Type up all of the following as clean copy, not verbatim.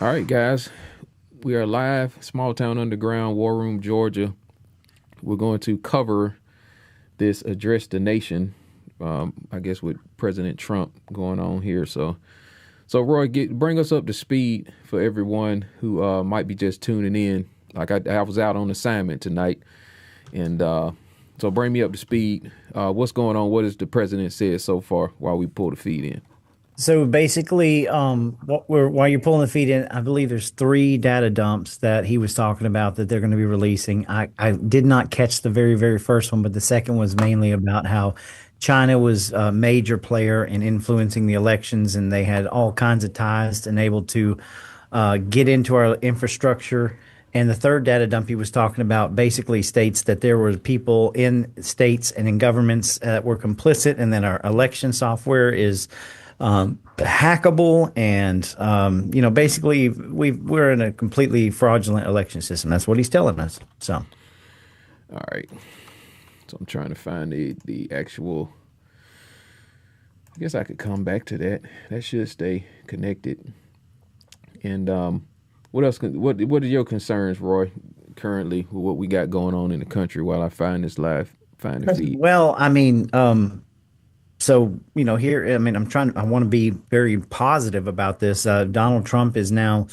All right, guys, we are live, Small Town Underground, War Room, Georgia. We're going to cover this address the nation. I guess with President Trump going on here. So Roy, bring us up to speed for everyone who might be just tuning in. Like I was out on assignment tonight, and so bring me up to speed. What's going on? What has the president said so far while we pull the feed in? So basically, while you're pulling the feed in, I believe there's three data dumps that he was talking about that they're going to be releasing. I did not catch the very, very first one, but the second was mainly about how China was a major player in influencing the elections, and they had all kinds of ties and able to get into our infrastructure. And the third data dump he was talking about basically states that there were people in states and in governments that were complicit, and that our election software is hackable, and basically we're in a completely fraudulent election system. That's what he's telling us. So, All right. So I'm trying to find the actual. I guess I could come back to that. That should stay connected. And what else? What are your concerns, Roy? Currently, with what we got going on in the country, while I find this live, find the feed. well, I mean, so here, I mean, I want to be very positive about this. Donald Trump is now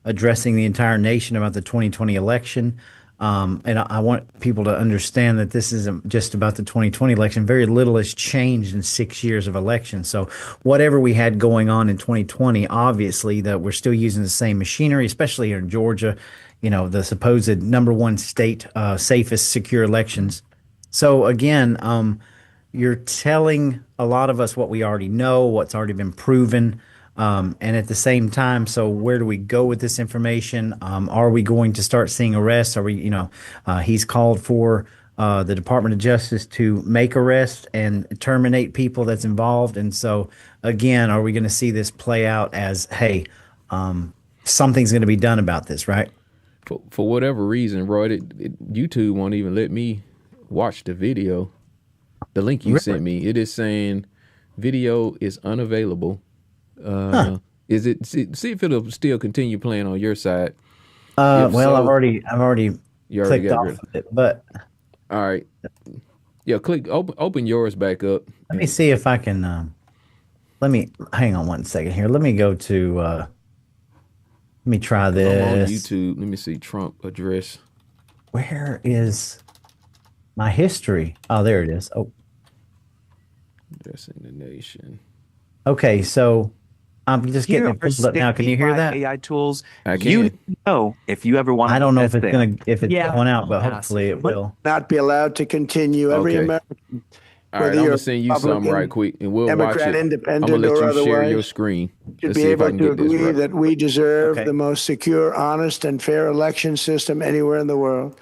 addressing the entire nation about the 2020 election. And I want people to understand that this isn't just about the 2020 election. Very little has changed in 6 years of election. So whatever we had going on in 2020, obviously that we're still using the same machinery, especially here in Georgia, the supposed number one state, safest, secure elections. So again, you're telling a lot of us what we already know, what's already been proven. And at the same time, so where do we go with this information? Are we going to start seeing arrests? He's called for the Department of Justice to make arrests and terminate people that's involved. And so, again, are we going to see this play out as, hey, something's going to be done about this, right? For whatever reason, Roy, YouTube won't even let me watch the video. The link you sent me, it is saying video is unavailable. Is it? See if it'll still continue playing on your side. If Well, so, I've already you already clicked got off rid. of it, but All right, yeah. Open yours back up. let me see if I can. Let me hang on one second here. Let me go to. Let me try If I'm on this. YouTube, let me see Trump address. Where is my history? Oh, there it is. Oh, Addressing the nation. okay. So I'm just getting Here it are pulled up now. Can you hear 65 that? AI tools I you need can. to know if you ever want I to don't know if invest it's in. if it's Yeah, going out, but I'll hopefully it but will. not be allowed to continue. Every Okay. American, All right. whether I'm you're gonna send you something right Republican, quick, and we'll watch Democrat, it. I'm gonna independent, let or you share your otherwise, screen. should Let's be see if I able can to get this agree right. that we deserve Okay. the most secure, honest, and fair election system anywhere in the world.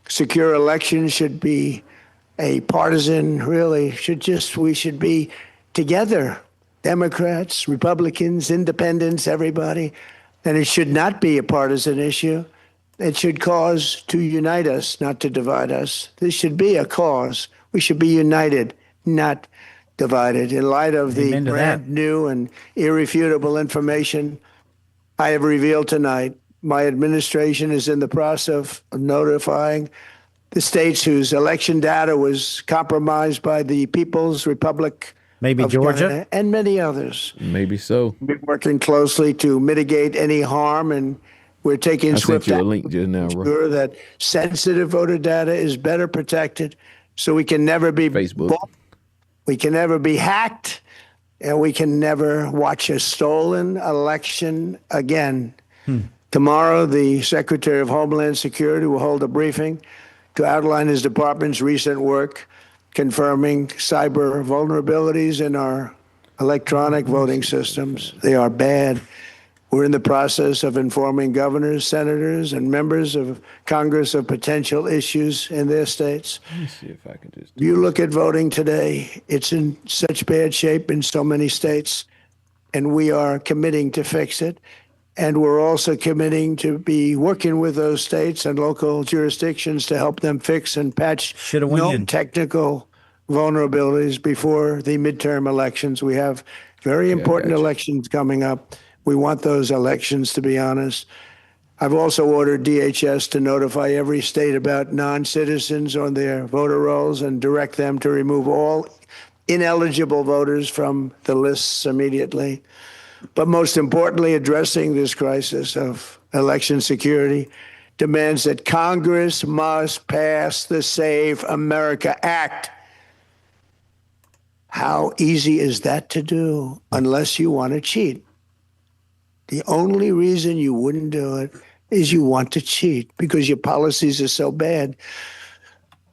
Secure elections should be a partisan, really, we should be together, Democrats, Republicans, independents, everybody. And it should not be a partisan issue. It should cause to unite us, not to divide us. This should be a cause. We should be united, not divided. In light of the Amen to that. brand new and irrefutable information I have revealed tonight, my administration is in the process of notifying the states whose election data was compromised by the People's Republic Maybe of Georgia. China and many others. Maybe so. We're working closely to mitigate any harm, and we're taking I sent swift you a action link just to now, bro. ensure that sensitive voter data is better protected so we can never be Facebook. bought, we can never be hacked, and we can never watch a stolen election again. Tomorrow, the Secretary of Homeland Security will hold a briefing to outline his department's recent work confirming cyber vulnerabilities in our electronic voting systems. They are bad. We're in the process of informing governors, senators, and members of Congress of potential issues in their states. Let me see if I can just. If you look at voting today, it's in such bad shape in so many states, and we are committing to fix it. And we're also committing to be working with those states and local jurisdictions to help them fix and patch Shoulda went known in. technical vulnerabilities before the midterm elections. We have very Okay, I important got you. elections coming up. We want those elections to be honest. I've also ordered DHS to notify every state about non-citizens on their voter rolls and direct them to remove all ineligible voters from the lists immediately. But most importantly, addressing this crisis of election security demands that Congress must pass the Save America Act. How easy is that to do unless you want to cheat? The only reason you wouldn't do it is you want to cheat because your policies are so bad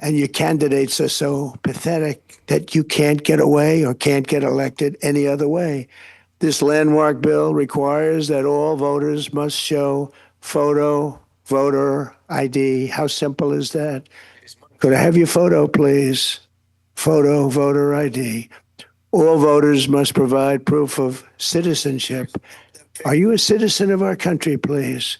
and your candidates are so pathetic that you can't get away or can't get elected any other way. This landmark bill requires that all voters must show photo voter ID. How simple is that? Could I have your photo, please? Photo voter ID. All voters must provide proof of citizenship. Are you a citizen of our country, please?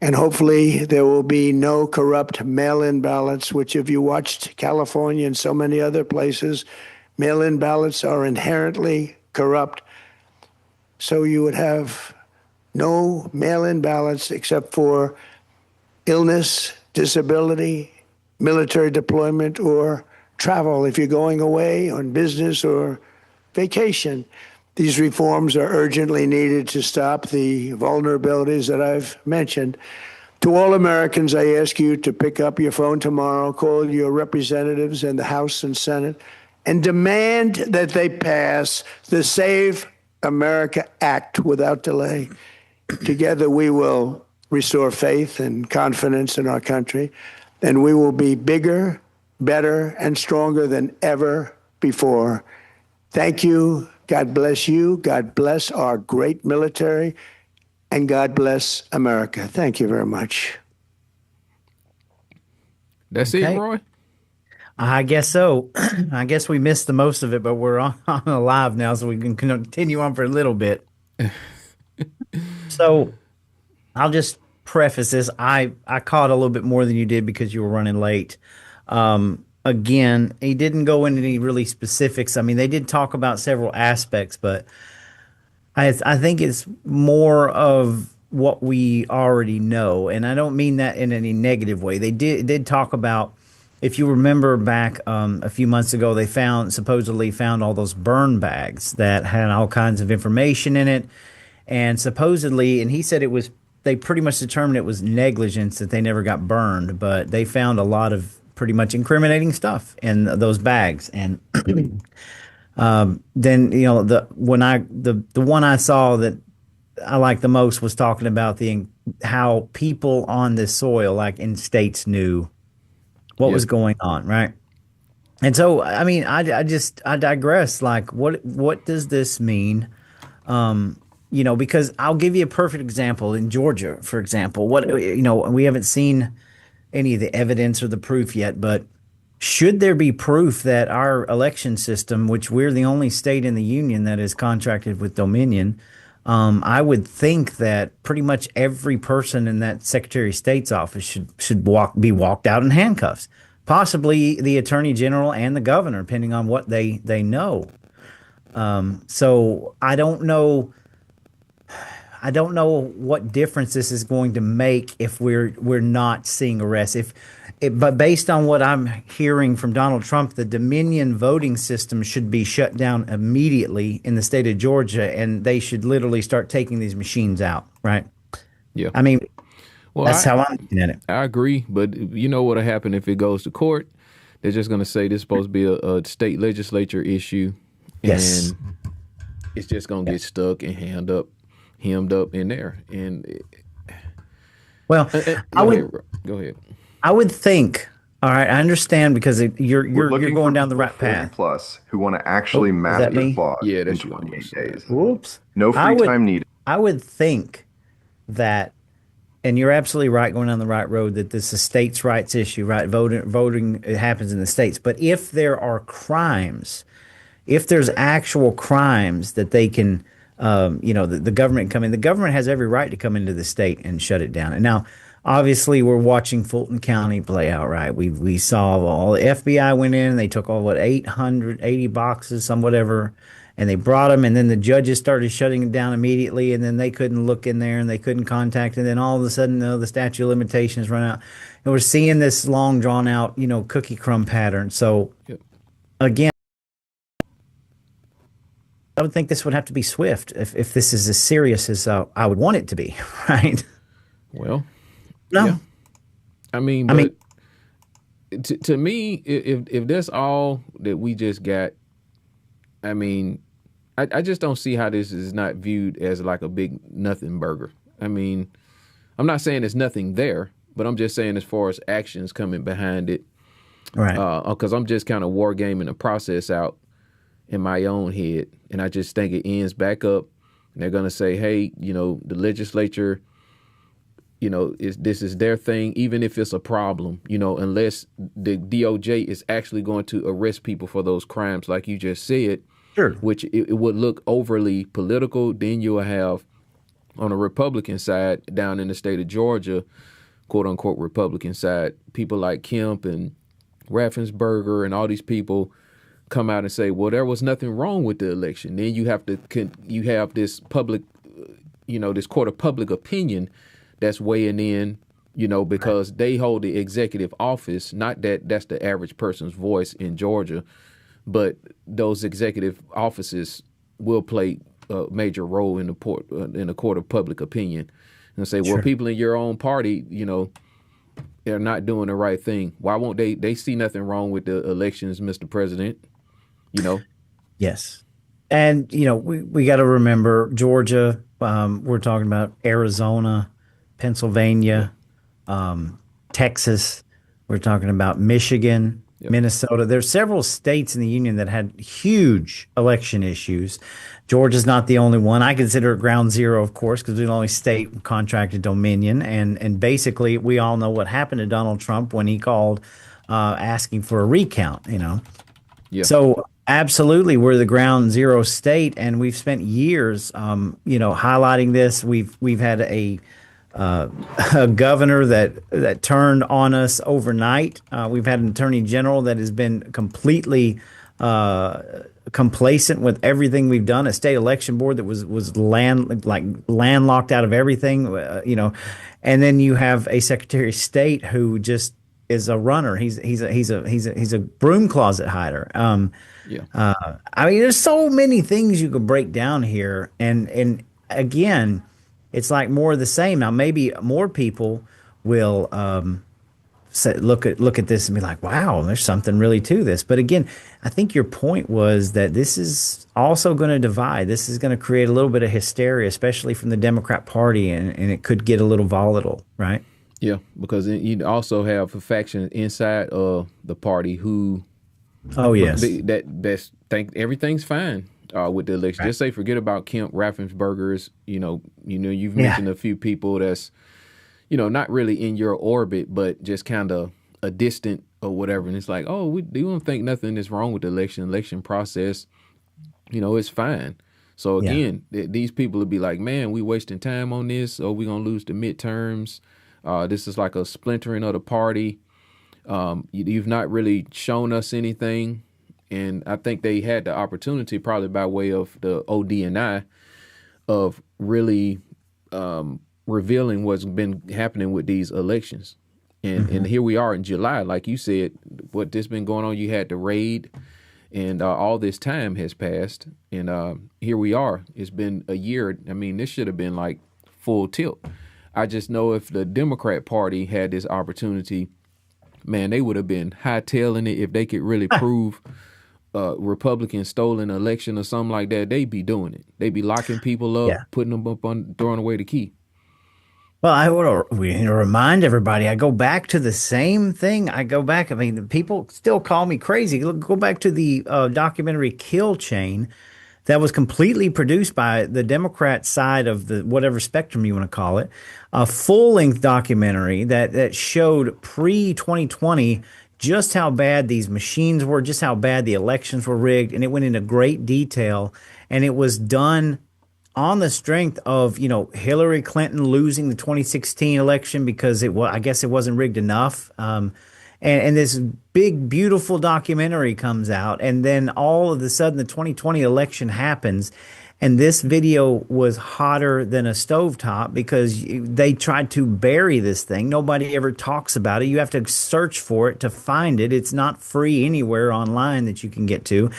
And hopefully there will be no corrupt mail-in ballots, which if you watched California and so many other places, mail-in ballots are inherently corrupt. So you would have no mail-in ballots except for illness, disability, military deployment, or travel if you're going away on business or vacation. These reforms are urgently needed to stop the vulnerabilities that I've mentioned. To all Americans, I ask you to pick up your phone tomorrow, call your representatives in the House and Senate, and demand that they pass the Save America Act without delay. Together, we will restore faith and confidence in our country, and we will be bigger, better, and stronger than ever before. Thank you. God bless you. God bless our great military. And God bless America. Thank you very much. That's Okay. it, Roy? I guess so. I guess we missed the most of it, but we're on live now, so we can continue on for a little bit. So I'll just preface this. I caught a little bit more than you did because you were running late. Again, he didn't go into any really specifics. I mean, they did talk about several aspects, but I think it's more of what we already know, and I don't mean that in any negative way. They did talk about, if you remember back a few months ago, they supposedly found all those burn bags that had all kinds of information in it, and supposedly, and he said they pretty much determined it was negligence that they never got burned, but they found a lot of pretty much incriminating stuff in those bags. And then, you know, the one I saw that I liked the most was talking about how people on this soil, like in states, knew what was going on, right? And so, I mean, I digress. Like, what does this mean? You know, because I'll give you a perfect example in Georgia, for example. We haven't seen any of the evidence or the proof yet, but should there be proof that our election system, which we're the only state in the union that is contracted with Dominion, I would think that pretty much every person in that Secretary of State's office should be walked out in handcuffs, possibly the Attorney General and the governor, depending on what they know. So I don't know. I don't know what difference this is going to make if we're not seeing arrests. But based on what I'm hearing from Donald Trump, the Dominion voting system should be shut down immediately in the state of Georgia, and they should literally start taking these machines out, right? Yeah. I mean, Well, that's how I'm looking at it. I agree, but you know what'll happen if it goes to court? They're just going to say this is supposed to be a state legislature issue, Yes. and it's just going to get stuck and hemmed up in there. And Well, go ahead. I would think. All right, I understand because you're going down the right path. Plus, who want to actually is map that the me? clause Yeah, in that's you. 28 days. Whoops. No free time needed. I would think that, and you're absolutely right, going down the right road, that this is a states' rights issue, right? Voting, it happens in the states. But if there are crimes, if there's actual crimes that they can, the government come in, the government has every right to come into the state and shut it down. And now, obviously, we're watching Fulton County play out, right? We saw all the FBI went in, they took all 880 boxes, some whatever, and they brought them, and then the judges started shutting it down immediately, and then they couldn't look in there and they couldn't contact, and then all of a sudden, the statute of limitations run out, and we're seeing this long drawn out, cookie crumb pattern. So Yep. again, I would think this would have to be swift if this is as serious as I would want it to be, right? Well, No, yeah. I mean, I mean- to me, if that's all that we just got, I mean, I just don't see how this is not viewed as like a big nothing burger. I mean, I'm not saying there's nothing there, but I'm just saying as far as actions coming behind it, right? because I'm just kind of wargaming the process out in my own head, and I just think it ends back up, and they're gonna say, hey, the legislature, this is their thing, even if it's a problem, unless the DOJ is actually going to arrest people for those crimes, like you just said, Sure. which it would look overly political. Then you'll have on the Republican side down in the state of Georgia, quote unquote Republican side, people like Kemp and Raffensperger and all these people come out and say, well, there was nothing wrong with the election. Then you have this public, this court of public opinion that's weighing in, because they hold the executive office. Not that that's the average person's voice in Georgia, but those executive offices will play a major role in the court of public opinion, and say, well, Sure. people in your own party, they're not doing the right thing. Why won't they? They see nothing wrong with the elections, Mr. President. Yes. And, we got to remember Georgia. We're talking about Arizona, Pennsylvania, Texas. We're talking about Michigan, Yep. Minnesota. There's several states in the union that had huge election issues. Georgia's not the only one. I consider it ground zero, of course, because we're the only state with contracted dominion. And basically, we all know what happened to Donald Trump when he called asking for a recount, Yeah. So absolutely, we're the ground zero state, and we've spent years, highlighting this. We've had a governor that turned on us overnight. We've had an attorney general that has been completely complacent with everything we've done. A state election board that was landlocked out of everything. And then you have a Secretary of State who just is a runner. He's a broom closet hider. Yeah. I mean, there's so many things you could break down here, and again, it's like more of the same. Now, maybe more people will look at this and be like, "Wow, there's something really to this." But again, I think your point was that this is also going to divide. This is going to create a little bit of hysteria, especially from the Democrat Party, and it could get a little volatile, right? Yeah, because you also have a faction inside of the party who, Oh yes, that's think everything's fine with the election. Right. Just say forget about Kemp, Raffensperger's. You've Yeah. mentioned a few people that's not really in your orbit, but just kind of a distant or whatever. And it's like, oh, we don't think nothing is wrong with the election process. It's fine. So again, these people would be like, man, we wasting time on this, or we gonna lose the midterms. This is like a splintering of the party. You've not really shown us anything. And I think they had the opportunity, probably by way of the ODNI, of really revealing what's been happening with these elections. And here we are in July, like you said, what this been going on. You had the raid, and all this time has passed. And here we are. It's been a year. I mean, this should have been like full tilt. I just know if the Democrat Party had this opportunity, man, they would have been hightailing it. If they could really prove Republicans stole an election or something like that, they'd be doing it. They'd be locking people up, putting them up on, throwing away the key. Well, we need to remind everybody. I go back to the same thing. I mean, people still call me crazy. Go back to the documentary Kill Chain that was completely produced by the Democrat side of the whatever spectrum you want to call it. A full-length documentary that showed pre-2020 just how bad these machines were, just how bad the elections were rigged, and it went into great detail. And it was done on the strength of, Hillary Clinton losing the 2016 election because I guess it wasn't rigged enough. and this big, beautiful documentary comes out, and then all of a sudden the 2020 election happens, and this video was hotter than a stovetop because they tried to bury this thing. Nobody ever talks about it. You have to search for it to find it. It's not free anywhere online that you can get to.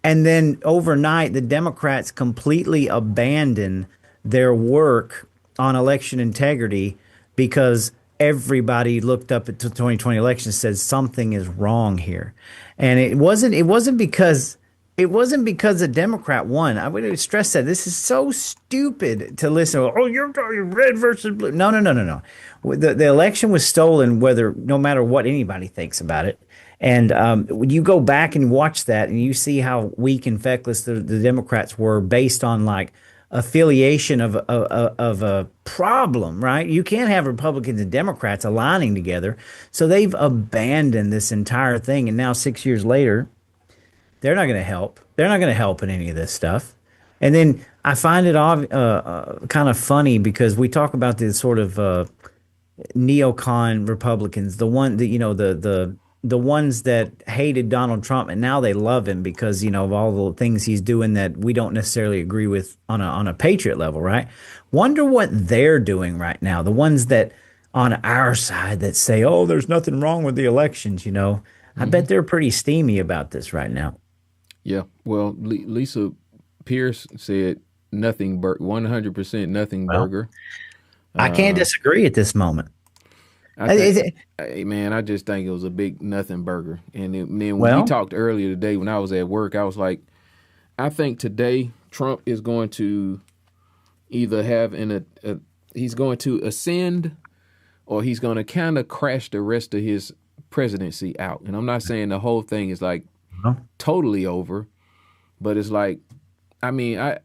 And then overnight, the Democrats completely abandon their work on election integrity because everybody looked up at the 2020 election and said something is wrong here. And it wasn't because a Democrat won. I would stress that this is so stupid to listen. Oh, you're talking red versus blue. No, no, no, no, no. The election was stolen, no matter what anybody thinks about it. And when you go back and watch that, and you see how weak and feckless the Democrats were based on like affiliation of a problem, right? You can't have Republicans and Democrats aligning together. So they've abandoned this entire thing, and now 6 years later, they're not going to help. They're not going to help in any of this stuff. And then I find it kind of funny because we talk about this sort of neocon Republicans, the one that the ones that hated Donald Trump, and now they love him because of all the things he's doing that we don't necessarily agree with on a patriot level, right? Wonder what they're doing right now. The ones that on our side that say, "Oh, there's nothing wrong with the elections," I bet they're pretty steamy about this right now. Yeah, well, Lisa Pierce said 100% nothing burger. I can't disagree at this moment. Hey, man, I just think it was a big nothing burger. And then when we talked earlier today, when I was at work, I was like, I think today Trump is going to either have he's going to ascend, or he's going to kind of crash the rest of his presidency out. And I'm not saying the whole thing is like totally over, but it's like, I mean, I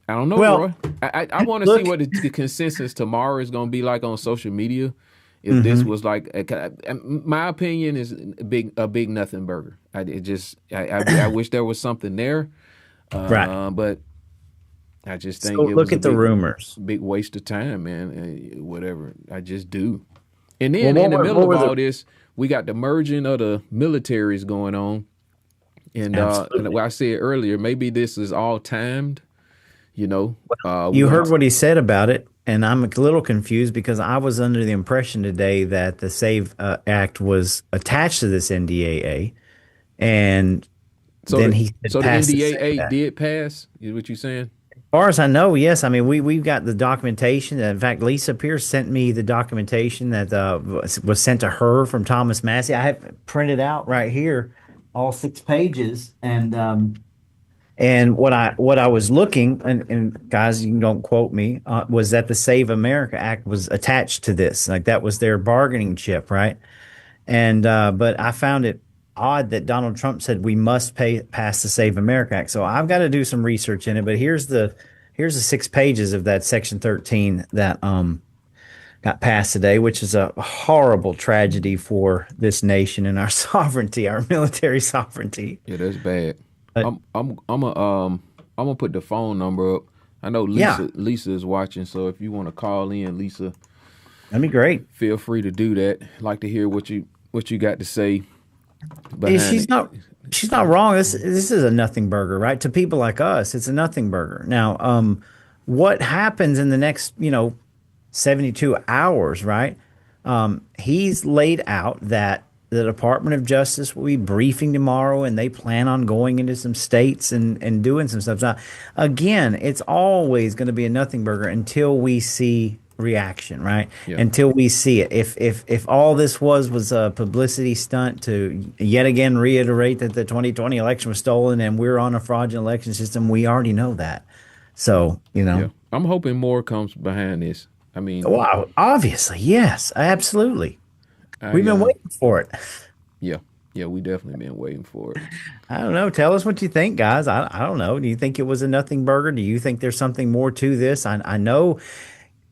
don't know, Roy. I want to see what the consensus tomorrow is going to be like on social media. If this was like, my opinion is a big nothing burger. I wish there was something there, right? But I just think look at the rumors. Big waste of time, man. Whatever. I just do. And then in the middle of all this, we got the merging of the militaries going on. And what I said earlier, maybe this is all timed. You heard what he said about it, and I'm a little confused because I was under the impression today that the SAVE Act was attached to this NDAA, and then he said so the NDAA did pass. Is what you're saying? As far as I know, yes. I mean, we've got the documentation. In fact, Lisa Pierce sent me the documentation that was sent to her from Thomas Massie. I have it printed out right here, all 6 pages, and what I was looking, and guys, you don't quote me, was that the Save America Act was attached to this. Like that was their bargaining chip, right? And but I found it odd that Donald Trump said we must pass the Save America Act. So I've got to do some research in it. But here's the 6 pages of that Section 13 that got passed today, which is a horrible tragedy for this nation and our sovereignty, our military sovereignty. Yeah, that's bad. I'm gonna put the phone number up. I know Lisa is watching, so if you want to call in, Lisa, that'd be great. Feel free to do that. I'd like to hear what you got to say. She's not wrong. This is a nothing burger, right? To people like us, it's a nothing burger. Now, what happens in the next 72 hours, right? He's laid out that the Department of Justice will be briefing tomorrow, and they plan on going into some states and doing some stuff. Now, again, it's always going to be a nothing burger until we see reaction, right? Yeah. Until we see it. If all this was a publicity stunt to yet again reiterate that the 2020 election was stolen and we're on a fraudulent election system, we already know that. So, Yeah. I'm hoping more comes behind this. I mean, obviously, yes, absolutely. We've been waiting for it. Yeah, we definitely been waiting for it. I don't know. Tell us what you think, guys. I don't know. Do you think it was a nothing burger? Do you think there's something more to this? I know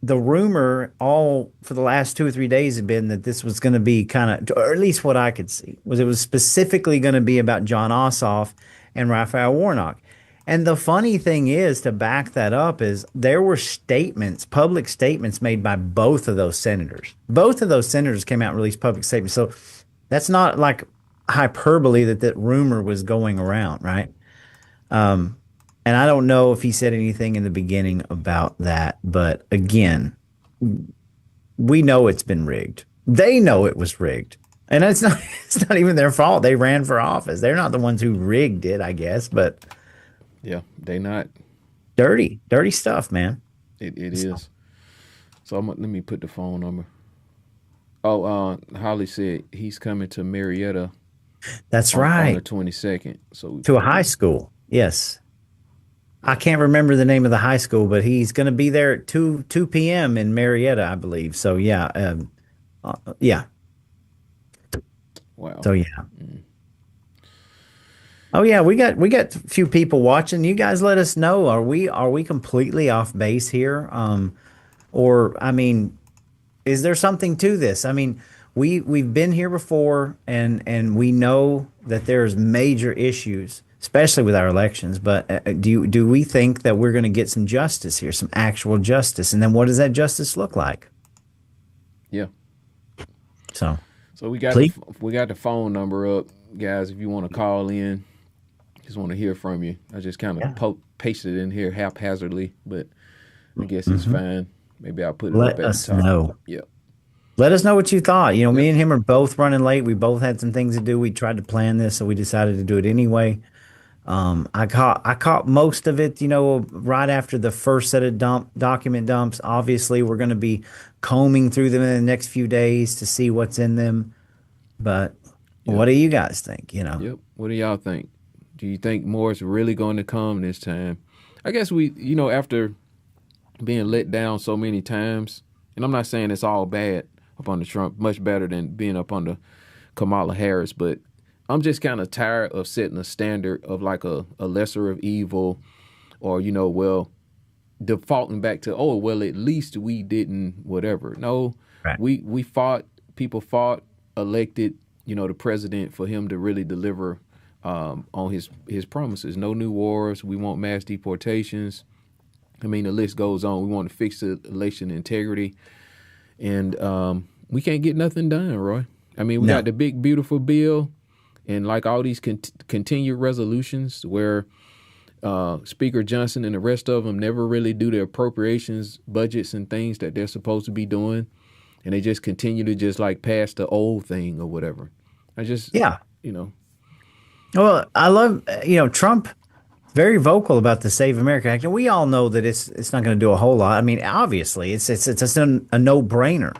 the rumor all for the last 2 or 3 days had been that this was going to be kind of, or at least what I could see, was it was specifically going to be about Jon Ossoff and Raphael Warnock. And the funny thing is, to back that up, is there were statements, public statements made by both of those senators. Both of those senators came out and released public statements. So that's not like hyperbole that rumor was going around, right? And I don't know if he said anything in the beginning about that, but again, we know it's been rigged. They know it was rigged. And it's not even their fault. They ran for office. They're not the ones who rigged it, I guess, but Yeah, they not. dirty stuff, man. It is. So let me put the phone number. Oh, Holly said he's coming to Marietta That's on the right. 22nd. So To a high school. Yes. I can't remember the name of the high school, but he's going to be there at 2 p.m. in Marietta, I believe. So yeah, yeah. wow. So yeah. Oh yeah, we got a few people watching. You guys let us know. Are we completely off base here? Or I mean, is there something to this? I mean, we've been here before, and we know that there's major issues, especially with our elections. But do we think that we're going to get some justice here, some actual justice? And then what does that justice look like? Yeah. So So we got Please. we got the phone number up, guys. If you want to call in, just want to hear from you. I just kind of pasted it in here haphazardly, but I guess it's fine. Maybe I'll put it let up at us the top. know. Yeah. Let us know what you thought. You know, me and him are both running late. We both had some things to do. We tried to plan this, so we decided to do it anyway. I caught most of it, you know, right after the first set of document dumps. Obviously, we're going to be combing through them in the next few days to see what's in them. But what do you guys think? You know, Yep. What do y'all think? Do you think more is really going to come this time? I guess we, you know, after being let down so many times, and I'm not saying it's all bad up under Trump, much better than being up under Kamala Harris, but I'm just kind of tired of setting a standard of like a lesser of evil, or, you know, well, defaulting back to, oh, well, at least we didn't whatever. No, Right. we fought, people fought, elected, you know, the president for him to really deliver on his promises. No new wars. We want mass deportations. I mean, the list goes on. We want to fix the election integrity. And we can't get nothing done, Roy. I mean, we got the big, beautiful bill and like all these continued resolutions where Speaker Johnson and the rest of them never really do the appropriations budgets and things that they're supposed to be doing. And they just continue to just like pass the old thing or whatever. You know. Well, I love, you know, Trump very vocal about the Save America Act, and we all know that it's not going to do a whole lot. I mean, obviously, it's a no-brainer.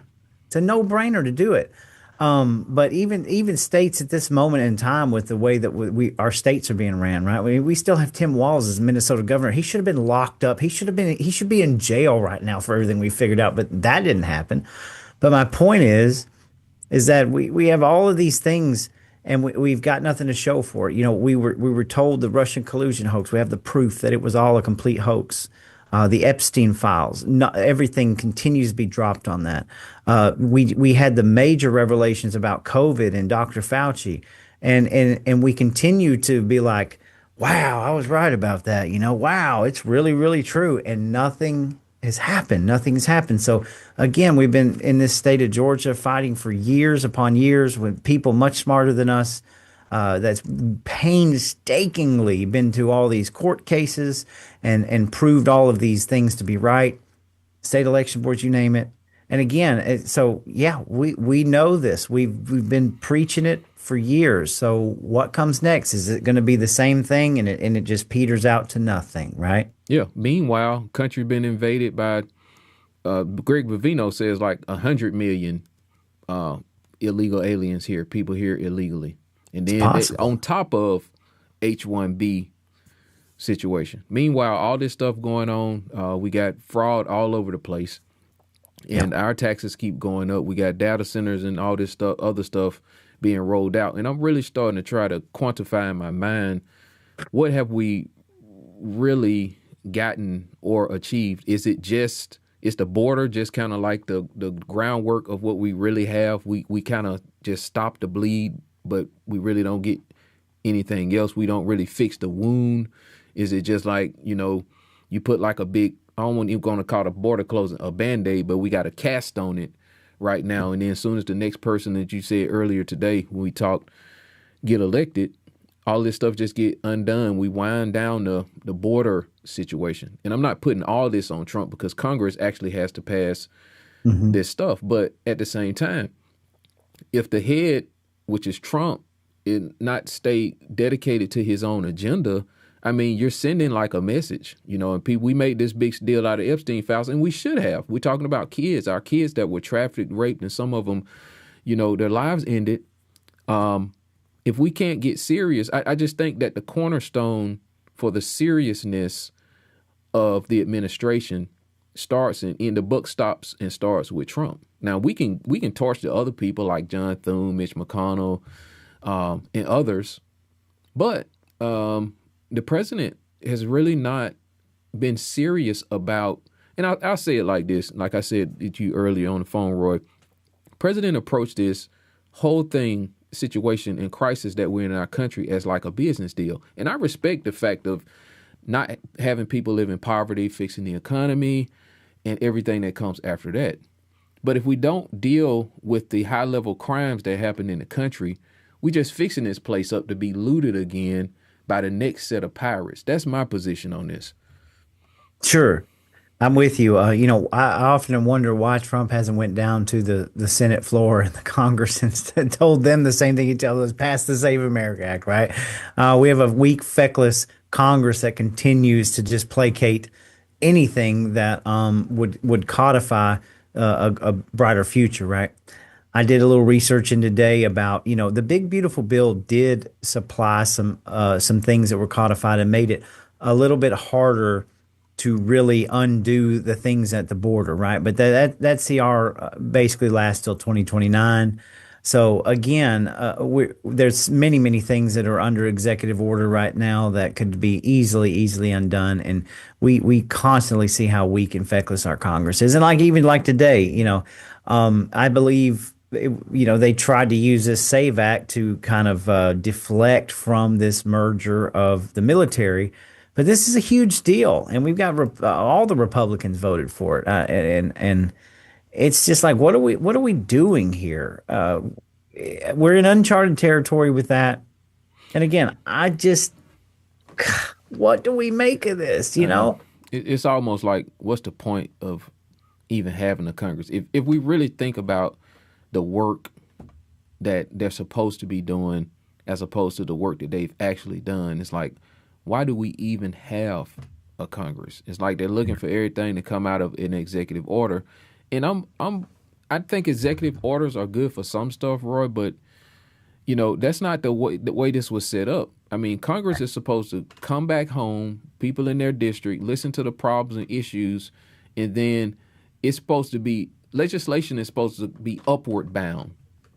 It's a no-brainer to do it. But even states at this moment in time, with the way that our states are being ran, right? We still have Tim Walz as Minnesota governor. He should have been locked up. He should be in jail right now for everything we figured out. But that didn't happen. But my point is that we have all of these things, and we've got nothing to show for it. You know, we were told the Russian collusion hoax. We have the proof that it was all a complete hoax. The Epstein files, everything continues to be dropped on that. We had the major revelations about COVID and Dr. Fauci, and we continue to be like, wow, I was right about that. You know, wow, it's really, really true. And nothing has happened. Nothing's happened. So again, we've been in this state of Georgia fighting for years upon years with people much smarter than us. That's painstakingly been to all these court cases and proved all of these things to be right. State election boards, you name it. And again, so yeah, we know this. We've been preaching it for years. So what comes next? Is it going to be the same thing and it just peters out to nothing, right? Yeah. Meanwhile, country been invaded by Greg Vivino says like 100 million illegal aliens here, people here illegally. And then on top of H-1B situation. Meanwhile, all this stuff going on, we got fraud all over the place. And our taxes keep going up. We got data centers and all this stuff, other stuff being rolled out. And I'm really starting to try to quantify in my mind, what have we really gotten or achieved? Is the border just kind of like the groundwork of what we really have? We kind of just stop the bleed, but we really don't get anything else. We don't really fix the wound Is it just like, you put like a big, I don't want even going to call it a border closing, a Band-Aid, but we got a cast on it right now. And then as soon as the next person that you said earlier today when we talked get elected, all this stuff just get undone. We wind down the border situation. And I'm not putting all this on Trump because Congress actually has to pass this stuff. But at the same time, if the head, which is Trump, not stay dedicated to his own agenda, I mean, you're sending like a message, and we made this big deal out of Epstein files, and we should have. We're talking about kids, our kids that were trafficked, raped, and some of them, their lives ended. If we can't get serious, I just think that the cornerstone for the seriousness of the administration starts in the buck stops and starts with Trump. Now we can torch the other people like John Thune, Mitch McConnell, and others, but the president has really not been serious about. And I'll say it like this, like I said to you earlier on the phone, Roy. President approached this whole situation and crisis that we're in our country as like a business deal, and I respect the fact of not having people live in poverty, fixing the economy, and everything that comes after that. But if we don't deal with the high-level crimes that happen in the country, we just fixing this place up to be looted again by the next set of pirates. That's my position on this. Sure. I'm with you. I often wonder why Trump hasn't went down to the Senate floor and the Congress and told them the same thing he tells us, pass the Save America Act, right? We have a weak, feckless Congress that continues to just placate anything that would codify a brighter future, right? I did a little research in today about, the big beautiful bill did supply some things that were codified and made it a little bit harder to really undo the things at the border, right? But that CR basically lasts till 2029. So again, there's many things that are under executive order right now that could be easily undone, and we constantly see how weak and feckless our Congress is. And even like today, I believe they tried to use this SAVE Act to kind of deflect from this merger of the military. But this is a huge deal, and we've got all the Republicans voted for it, and it's just like, what are we doing here? We're in uncharted territory with that. And again, what do we make of this? It's almost like, what's the point of even having a Congress? If we really think about the work that they're supposed to be doing as opposed to the work that they've actually done, it's like, why do we even have a Congress? It's like they're looking for everything to come out of an executive order. And I think executive orders are good for some stuff, Roy, but that's not the way this was set up. I mean, Congress is supposed to come back home, people in their district, listen to the problems and issues, and then legislation is supposed to be upward bound,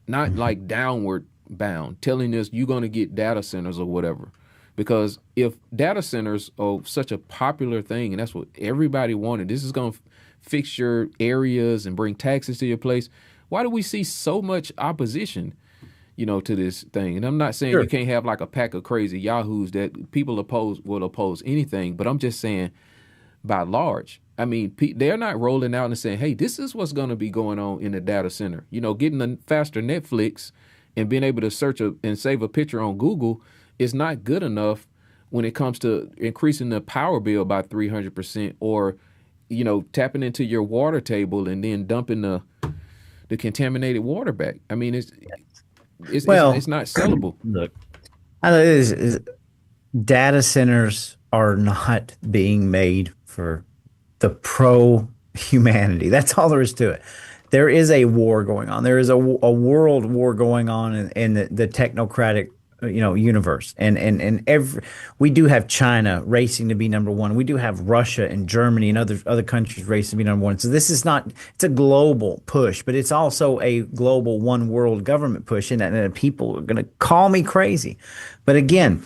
not like downward bound, telling us you're going to get data centers or whatever. Because if data centers are such a popular thing, and that's what everybody wanted, this is going to fix your areas and bring taxes to your place, why do we see so much opposition, to this thing? And I'm not saying you can't have like a pack of crazy yahoos that people will oppose anything, but I'm just saying by large, I mean, they're not rolling out and saying, hey, this is what's going to be going on in the data center. Getting a faster Netflix and being able to search and save a picture on Google is not good enough when it comes to increasing the power bill by 300% or, tapping into your water table and then dumping the contaminated water back. I mean, it's not sellable. Look, data centers are not being made for the pro-humanity. That's all there is to it. There is a war going on. There is a world war going on in the technocratic universe, and we do have China racing to be number one. We do have Russia and Germany and other countries racing to be number one. So this is it's a global push, but it's also a global one world government push, and people are going to call me crazy. But again,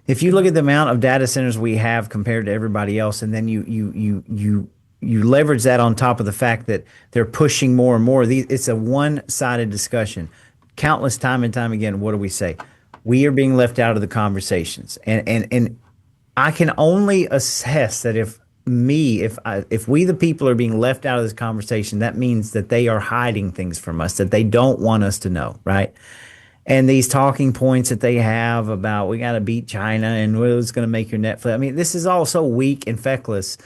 if you look at the amount of data centers we have compared to everybody else, and then you leverage that on top of the fact that they're pushing more and more, it's a one-sided discussion. Countless time and time again, what do we say? We are being left out of the conversations. And I can only assess that if we the people are being left out of this conversation, that means that they are hiding things from us that they don't want us to know, right? And these talking points that they have about we got to beat China and what's going to make your Netflix. I mean, this is all so weak and feckless.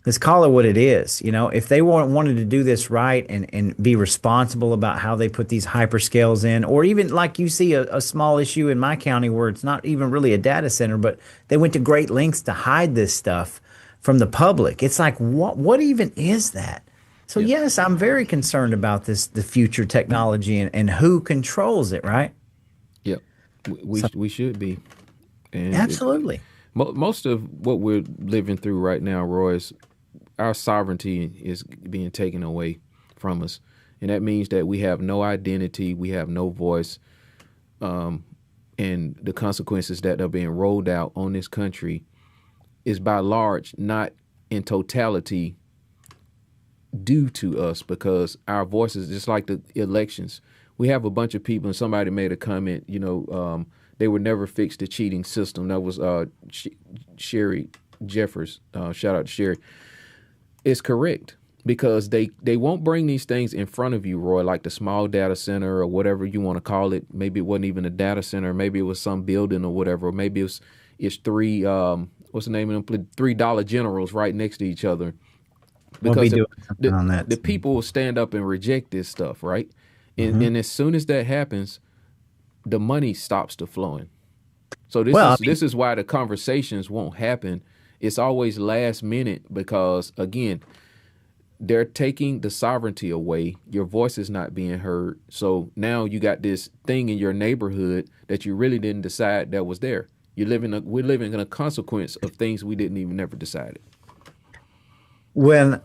Let's call it what it is. You know, if they wanted to do this right and be responsible about how they put these hyperscales in, or even like you see a small issue in my county where it's not even really a data center, but they went to great lengths to hide this stuff from the public. It's like, what even is that? So yes, I'm very concerned about the future technology and who controls it, right? Yep. We should be. And Absolutely. Most of what we're living through right now, Roy, is our sovereignty is being taken away from us. And that means that we have no identity, we have no voice, and the consequences that are being rolled out on this country is by large not in totality due to us, because our voices, just like the elections, we have a bunch of people, and somebody made a comment, they would never fix the cheating system. That was Sherry Jeffers. Shout out to Sherry. It's correct, because they won't bring these things in front of you, Roy, like the small data center or whatever you want to call it. Maybe it wasn't even a data center. Maybe it was some building or whatever. Or maybe it's three, what's the name of them? $3 generals right next to each other. Because the people will stand up and reject this stuff, right? And as soon as that happens, the money stops to flowing. So this is why the conversations won't happen. It's always last minute because, again, they're taking the sovereignty away. Your voice is not being heard. So now you got this thing in your neighborhood that you really didn't decide that was there. We're living in a consequence of things we didn't even ever decided. When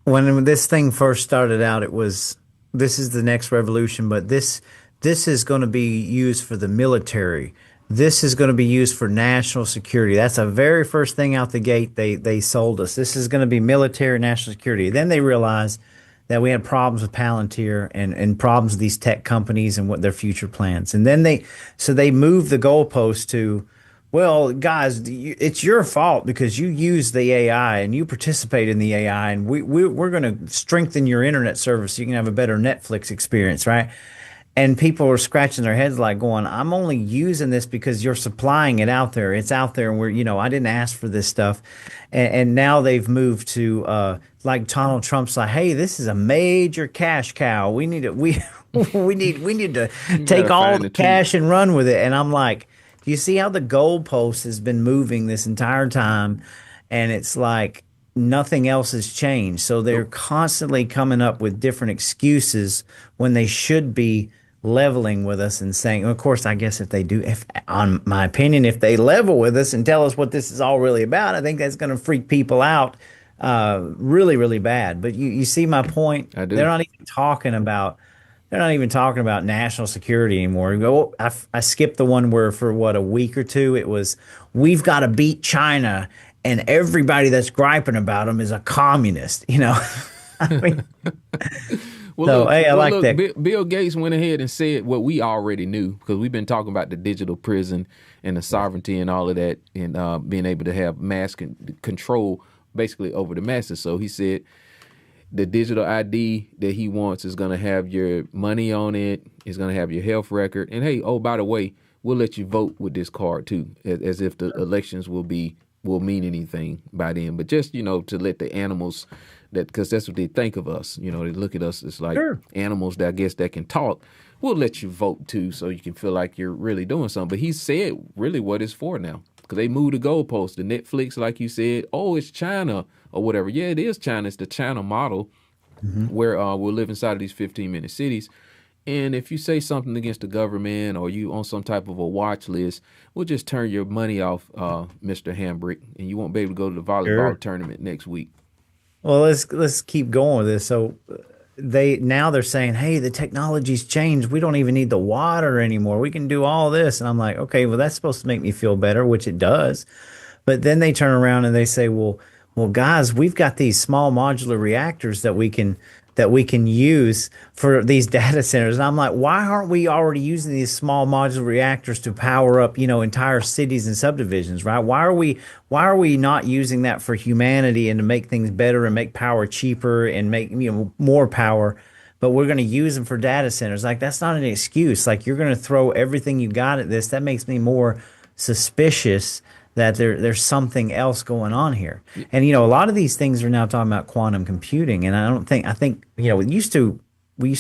this thing first started out, it was, this is the next revolution, but this is going to be used for the military. This is going to be used for national security. That's the very first thing out the gate they sold us. This is going to be military, national security. Then they realized that we had problems with Palantir and problems with these tech companies and what their future plans. And then they moved the goalpost to, well, guys, it's your fault because you use the AI and you participate in the AI, and we're going to strengthen your internet service so you can have a better Netflix experience, right? And people were scratching their heads like going, I'm only using this because you're supplying it out there. It's out there, and I didn't ask for this stuff. And now they've moved to like Donald Trump's like, hey, this is a major cash cow. We need to take all the cash and run with it. And I'm like, do you see how the goalpost has been moving this entire time? And it's like nothing else has changed. So they're constantly coming up with different excuses when they should be leveling with us and saying, of course, I guess if they do, on my opinion, if they level with us and tell us what this is all really about, I think that's going to freak people out really, really bad. But you see my point? I do. They're not even talking about national security anymore. I skipped the one where for a week or two, it was, we've got to beat China and everybody that's griping about them is a communist, I mean, that. Bill Gates went ahead and said what we already knew, because we've been talking about the digital prison and the sovereignty and all of that, and being able to have mass control basically over the masses. So he said the digital ID that he wants is going to have your money on it. It's going to have your health record. And hey, by the way, we'll let you vote with this card too, as if the elections will mean anything by then. But just, to let the animals, because that's what they think of us. They look at us as like animals that I guess that can talk. We'll let you vote too, so you can feel like you're really doing something. But he said really what it's for now, because they moved the goalpost. The Netflix, like you said, it's China or whatever. Yeah, it is China. It's the China model, where we'll live inside of these 15-minute cities. And if you say something against the government or you on some type of a watch list, we'll just turn your money off, Mr. Hambrick, and you won't be able to go to the volleyball tournament next week. Well, let's keep going with this. So they're saying, hey, the technology's changed. We don't even need the water anymore. We can do all this. And I'm like, okay, well, that's supposed to make me feel better, which it does. But then they turn around and they say, well, guys, we've got these small modular reactors that we can that we can use for these data centers. And I'm like, why aren't we already using these small modular reactors to power up, entire cities and subdivisions, right? Why are we not using that for humanity and to make things better and make power cheaper and make, more power? But we're going to use them for data centers. Like, that's not an excuse. Like, you're going to throw everything you got at this. That makes me more suspicious that there's something else going on here. And a lot of these things are now talking about quantum computing. And I think we used to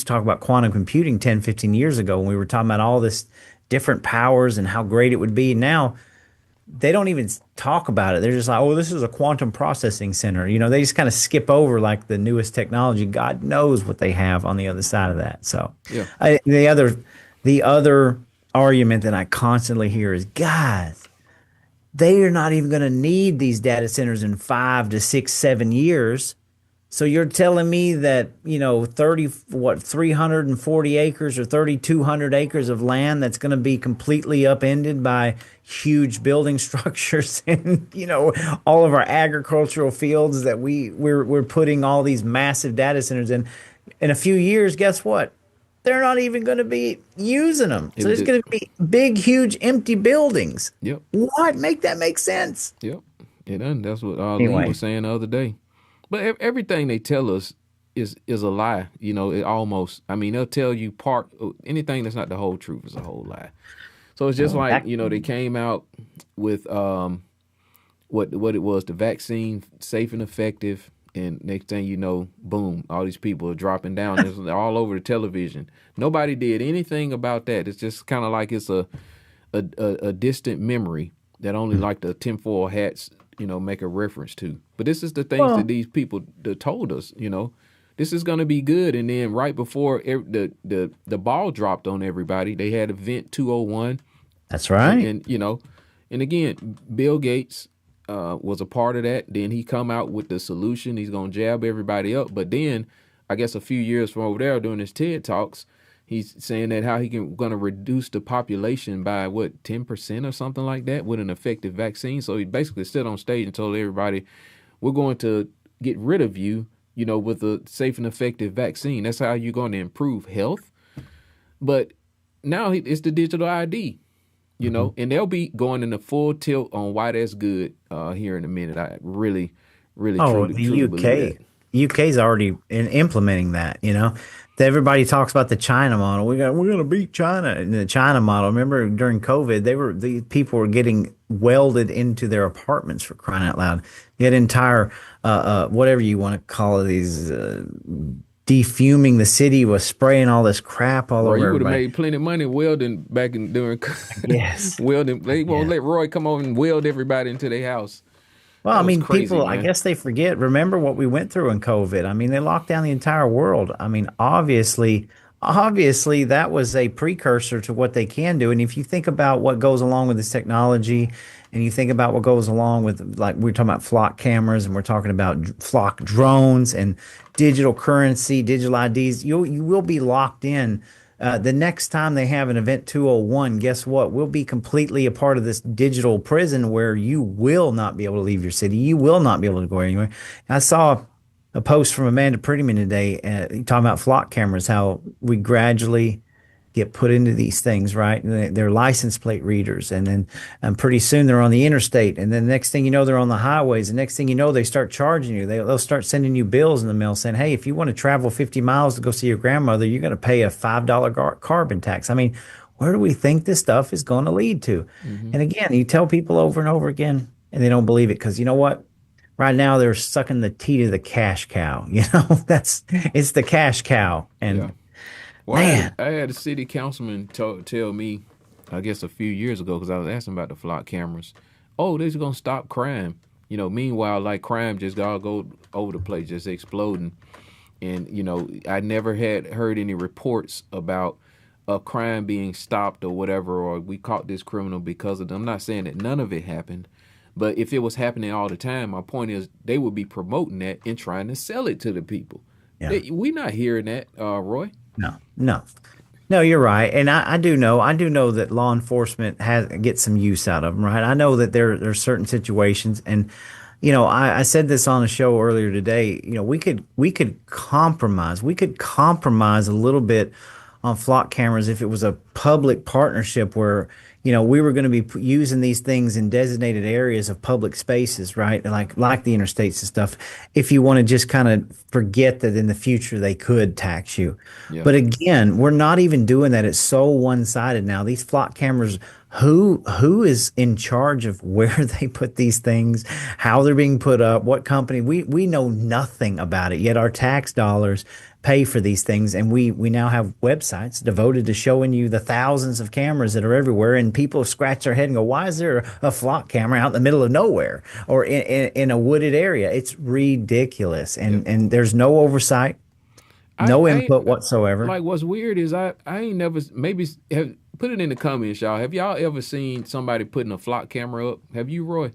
talk about quantum computing 10, 15 years ago when we were talking about all this different powers and how great it would be. Now they don't even talk about it. They're just like, oh, this is a quantum processing center. They just kind of skip over like the newest technology. God knows what they have on the other side of that. So Yeah. the other argument that I constantly hear is, guys, they are not even going to need these data centers in 5 to 6, 7 years. So you're telling me that, 340 acres or 3,200 acres of land that's going to be completely upended by huge building structures and, all of our agricultural fields that we're putting all these massive data centers in a few years, guess what? They're not even going to be using them. So there's going to be big, huge, empty buildings. Yep. What? Make that make sense? Yep. It doesn't. That's what Lee Anyway. was saying the other day. But everything they tell us is a lie. It almost. I mean, they'll tell you anything that's not the whole truth is a whole lie. So it's just like they came out with what it was, the vaccine safe and effective. And next thing you know, boom, all these people are dropping down. They're all over the television. Nobody did anything about that. It's just kind of like it's a distant memory that only like the tinfoil hats, make a reference to. But this is the things that these people told us, this is going to be good. And then right before the ball dropped on everybody, they had Event 201. That's right. And again, Bill Gates was a part of that. Then he come out with the solution. He's going to jab everybody up. But then I guess a few years from over there doing his TED Talks, he's saying that how he going to reduce the population by 10% or something like that with an effective vaccine. So he basically stood on stage and told everybody, we're going to get rid of you, with a safe and effective vaccine. That's how you're going to improve health. But now it's the digital ID. And they'll be going in a full tilt on why that's good here in a minute. I really, truly believe that. UK's already implementing that. Everybody talks about the China model. We're gonna beat China in the China model. Remember during COVID, the people were getting welded into their apartments, for crying out loud. You had entire whatever you want to call it, these defuming the city, was spraying all this crap all over You would have everybody. made plenty of money welding back during Yes. welding. They won't let Roy come over and weld everybody into their house. Well, That was crazy, people, I man. guess they forget. Remember what we went through in COVID. I mean, they locked down the entire world. I mean, obviously that was a precursor to what they can do. And if you think about what goes along with this technology, and you think about what goes along with, like, we're talking about flock cameras, and we're talking about flock drones and digital currency, digital IDs, you will be locked in. The next time they have an Event 201, guess what? We'll be completely a part of this digital prison where you will not be able to leave your city. You will not be able to go anywhere. I saw a post from Amanda Prettyman today talking about flock cameras, how we gradually get put into these things, right? And they're license plate readers. And then pretty soon they're on the interstate. And then the next thing you know, they're on the highways. The next thing you know, they start charging you. They'll start sending you bills in the mail saying, hey, if you want to travel 50 miles to go see your grandmother, you're going to pay a $5 carbon tax. I mean, where do we think this stuff is going to lead to? Mm-hmm. And again, you tell people over and over again, and they don't believe it, because you know what? Right now, they're sucking the teat of the cash cow. It's the cash cow. And Yeah. Well, man, I had a city councilman tell me, I guess a few years ago, because I was asking about the flock cameras. Oh, they're going to stop crime. Meanwhile, like, crime just go over the place, just exploding. And, I never had heard any reports about a crime being stopped or whatever, or we caught this criminal because of them. I'm not saying that none of it happened, but if it was happening all the time, my point is they would be promoting that and trying to sell it to the people. Yeah. We're not hearing that, Roy. No, you're right. And I do know that law enforcement gets some use out of them, right? I know that there's certain situations, and I said this on a show earlier today. We could compromise a little bit on flock cameras if it was a public partnership where, we were going to be using these things in designated areas of public spaces, right? Like the interstates and stuff. If you want to just kind of forget that in the future they could tax you. Yeah. But again, we're not even doing that. It's so one-sided now. These flock cameras, who is in charge of where they put these things, how they're being put up, what company? We know nothing about it. Yet our tax dollars pay for these things, and we now have websites devoted to showing you the thousands of cameras that are everywhere, and people scratch their head and go, why is there a flock camera out in the middle of nowhere or in a wooded area? It's ridiculous, and there's no oversight, no input whatsoever. Like, what's weird is I ain't never, maybe put it in the comments, y'all. Have y'all ever seen somebody putting a flock camera up? Have you, Roy?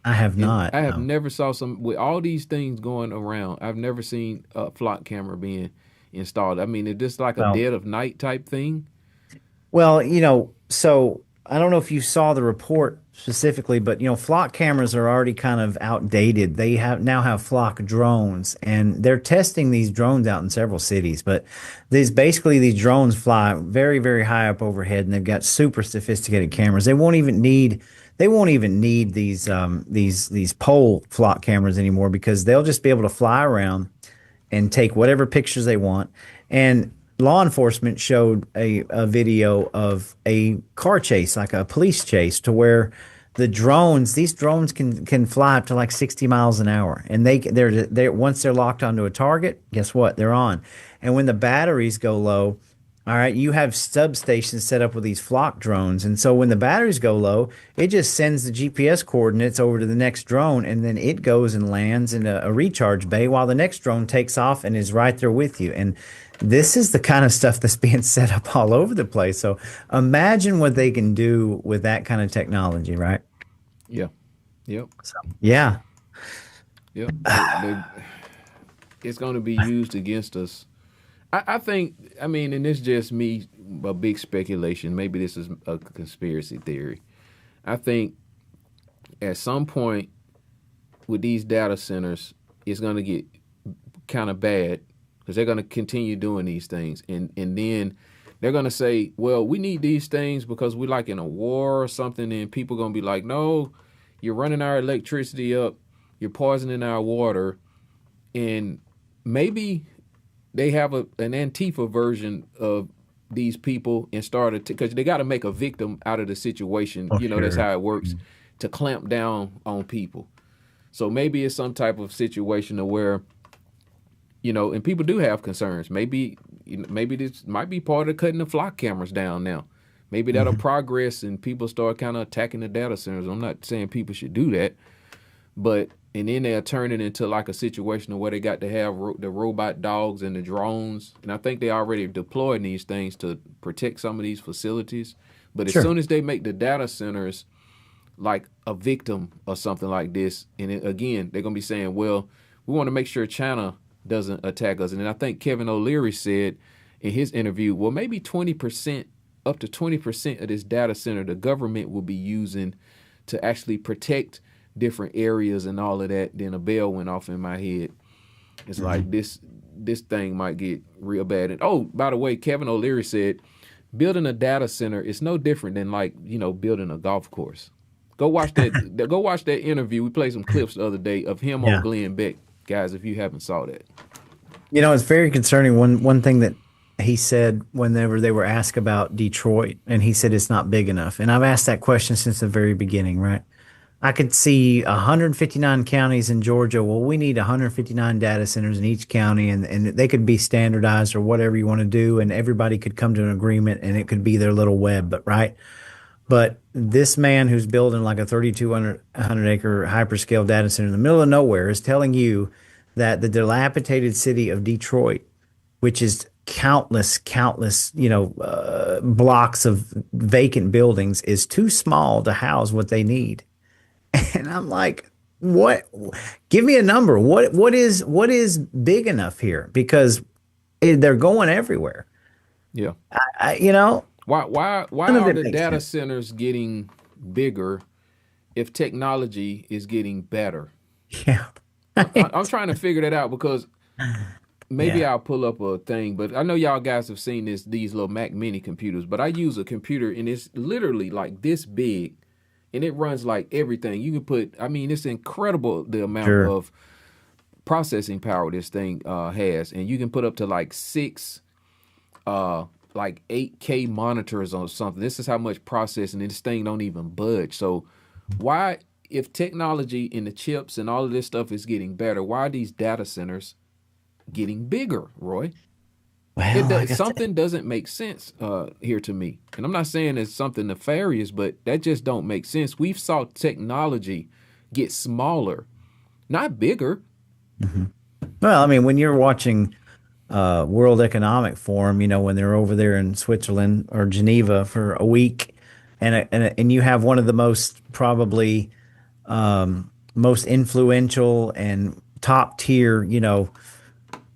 I have not. I have never saw with all these things going around. I've never seen a flock camera being installed. I mean, it's just like a dead of night type thing. Well, so I don't know if you saw the report specifically, but flock cameras are already kind of outdated. They now have flock drones, and they're testing these drones out in several cities. But these drones fly very, very high up overhead, and they've got super sophisticated cameras. They won't even need these pole flock cameras anymore, because they'll just be able to fly around and take whatever pictures they want. And law enforcement showed a video of a car chase, like a police chase, to where these drones can fly up to like 60 miles an hour, and they're once they're locked onto a target, guess what? They're on. And when the batteries go low, all right, you have substations set up with these flock drones. And so when the batteries go low, it just sends the GPS coordinates over to the next drone, and then it goes and lands in a recharge bay while the next drone takes off and is right there with you. And this is the kind of stuff that's being set up all over the place. So imagine what they can do with that kind of technology, right? Yeah. Yep. So, yeah. Yep. It's going to be used against us. I think, and it's just me, a big speculation. Maybe this is a conspiracy theory. I think at some point with these data centers, it's going to get kind of bad because they're going to continue doing these things. And then they're going to say, well, we need these things because we're like in a war or something. And people are going to be like, no, you're running our electricity up. You're poisoning our water. And maybe they have an Antifa version of these people and started because they got to make a victim out of the situation. Sure. That's how it works, to clamp down on people. So maybe it's some type of situation where, and people do have concerns. Maybe this might be part of cutting the flock cameras down now. Maybe that'll progress and people start kind of attacking the data centers. I'm not saying people should do that, and then they'll turn it into like a situation where they got to have the robot dogs and the drones. And I think they already deploying these things to protect some of these facilities. But as soon as they make the data centers like a victim or something like this, and again, they're going to be saying, well, we want to make sure China doesn't attack us. And then I think Kevin O'Leary said in his interview, well, maybe 20%, up to 20% of this data center, the government will be using to actually protect different areas and all of that. Then a bell went off in my head. It's like this thing might get real bad. And oh, by the way, Kevin O'Leary said building a data center is no different than building a golf course. Go watch that. Go watch that interview. We played some clips the other day of him on Glenn Beck, guys. If you haven't saw that, it's very concerning. One thing that he said whenever they were asked about Detroit, and he said it's not big enough. And I've asked that question since the very beginning, right? I could see 159 counties in Georgia. Well, we need 159 data centers in each county, and they could be standardized or whatever you want to do, and everybody could come to an agreement, and it could be their little web. But this man who's building like a 3,200 acre hyperscale data center in the middle of nowhere is telling you that the dilapidated city of Detroit, which is countless, blocks of vacant buildings, is too small to house what they need. And I'm like, what? Give me a number. What is big enough here? Because they're going everywhere. Yeah. Why are the data centers getting bigger if technology is getting better? Yeah. I'm trying to figure that out because maybe Yeah. I'll pull up a thing, but I know y'all guys have seen these little Mac Mini computers, but I use a computer and it's literally like this big and it runs like everything. You can put, I mean, it's incredible the amount Sure. of processing power this thing has, and you can put up to like six like 8K monitors on something. This is how much processing, and this thing don't even budge. So why, if technology and the chips and all of this stuff is getting better, why are these data centers getting bigger, Roy? Well, I guess Something doesn't make sense here to me. And I'm not saying it's something nefarious, but that just don't make sense. We've saw technology get smaller, not bigger. well, I mean, when you're watching World Economic Forum, when they're over there in Switzerland or Geneva for a week, and you have one of the most probably most influential and top tier,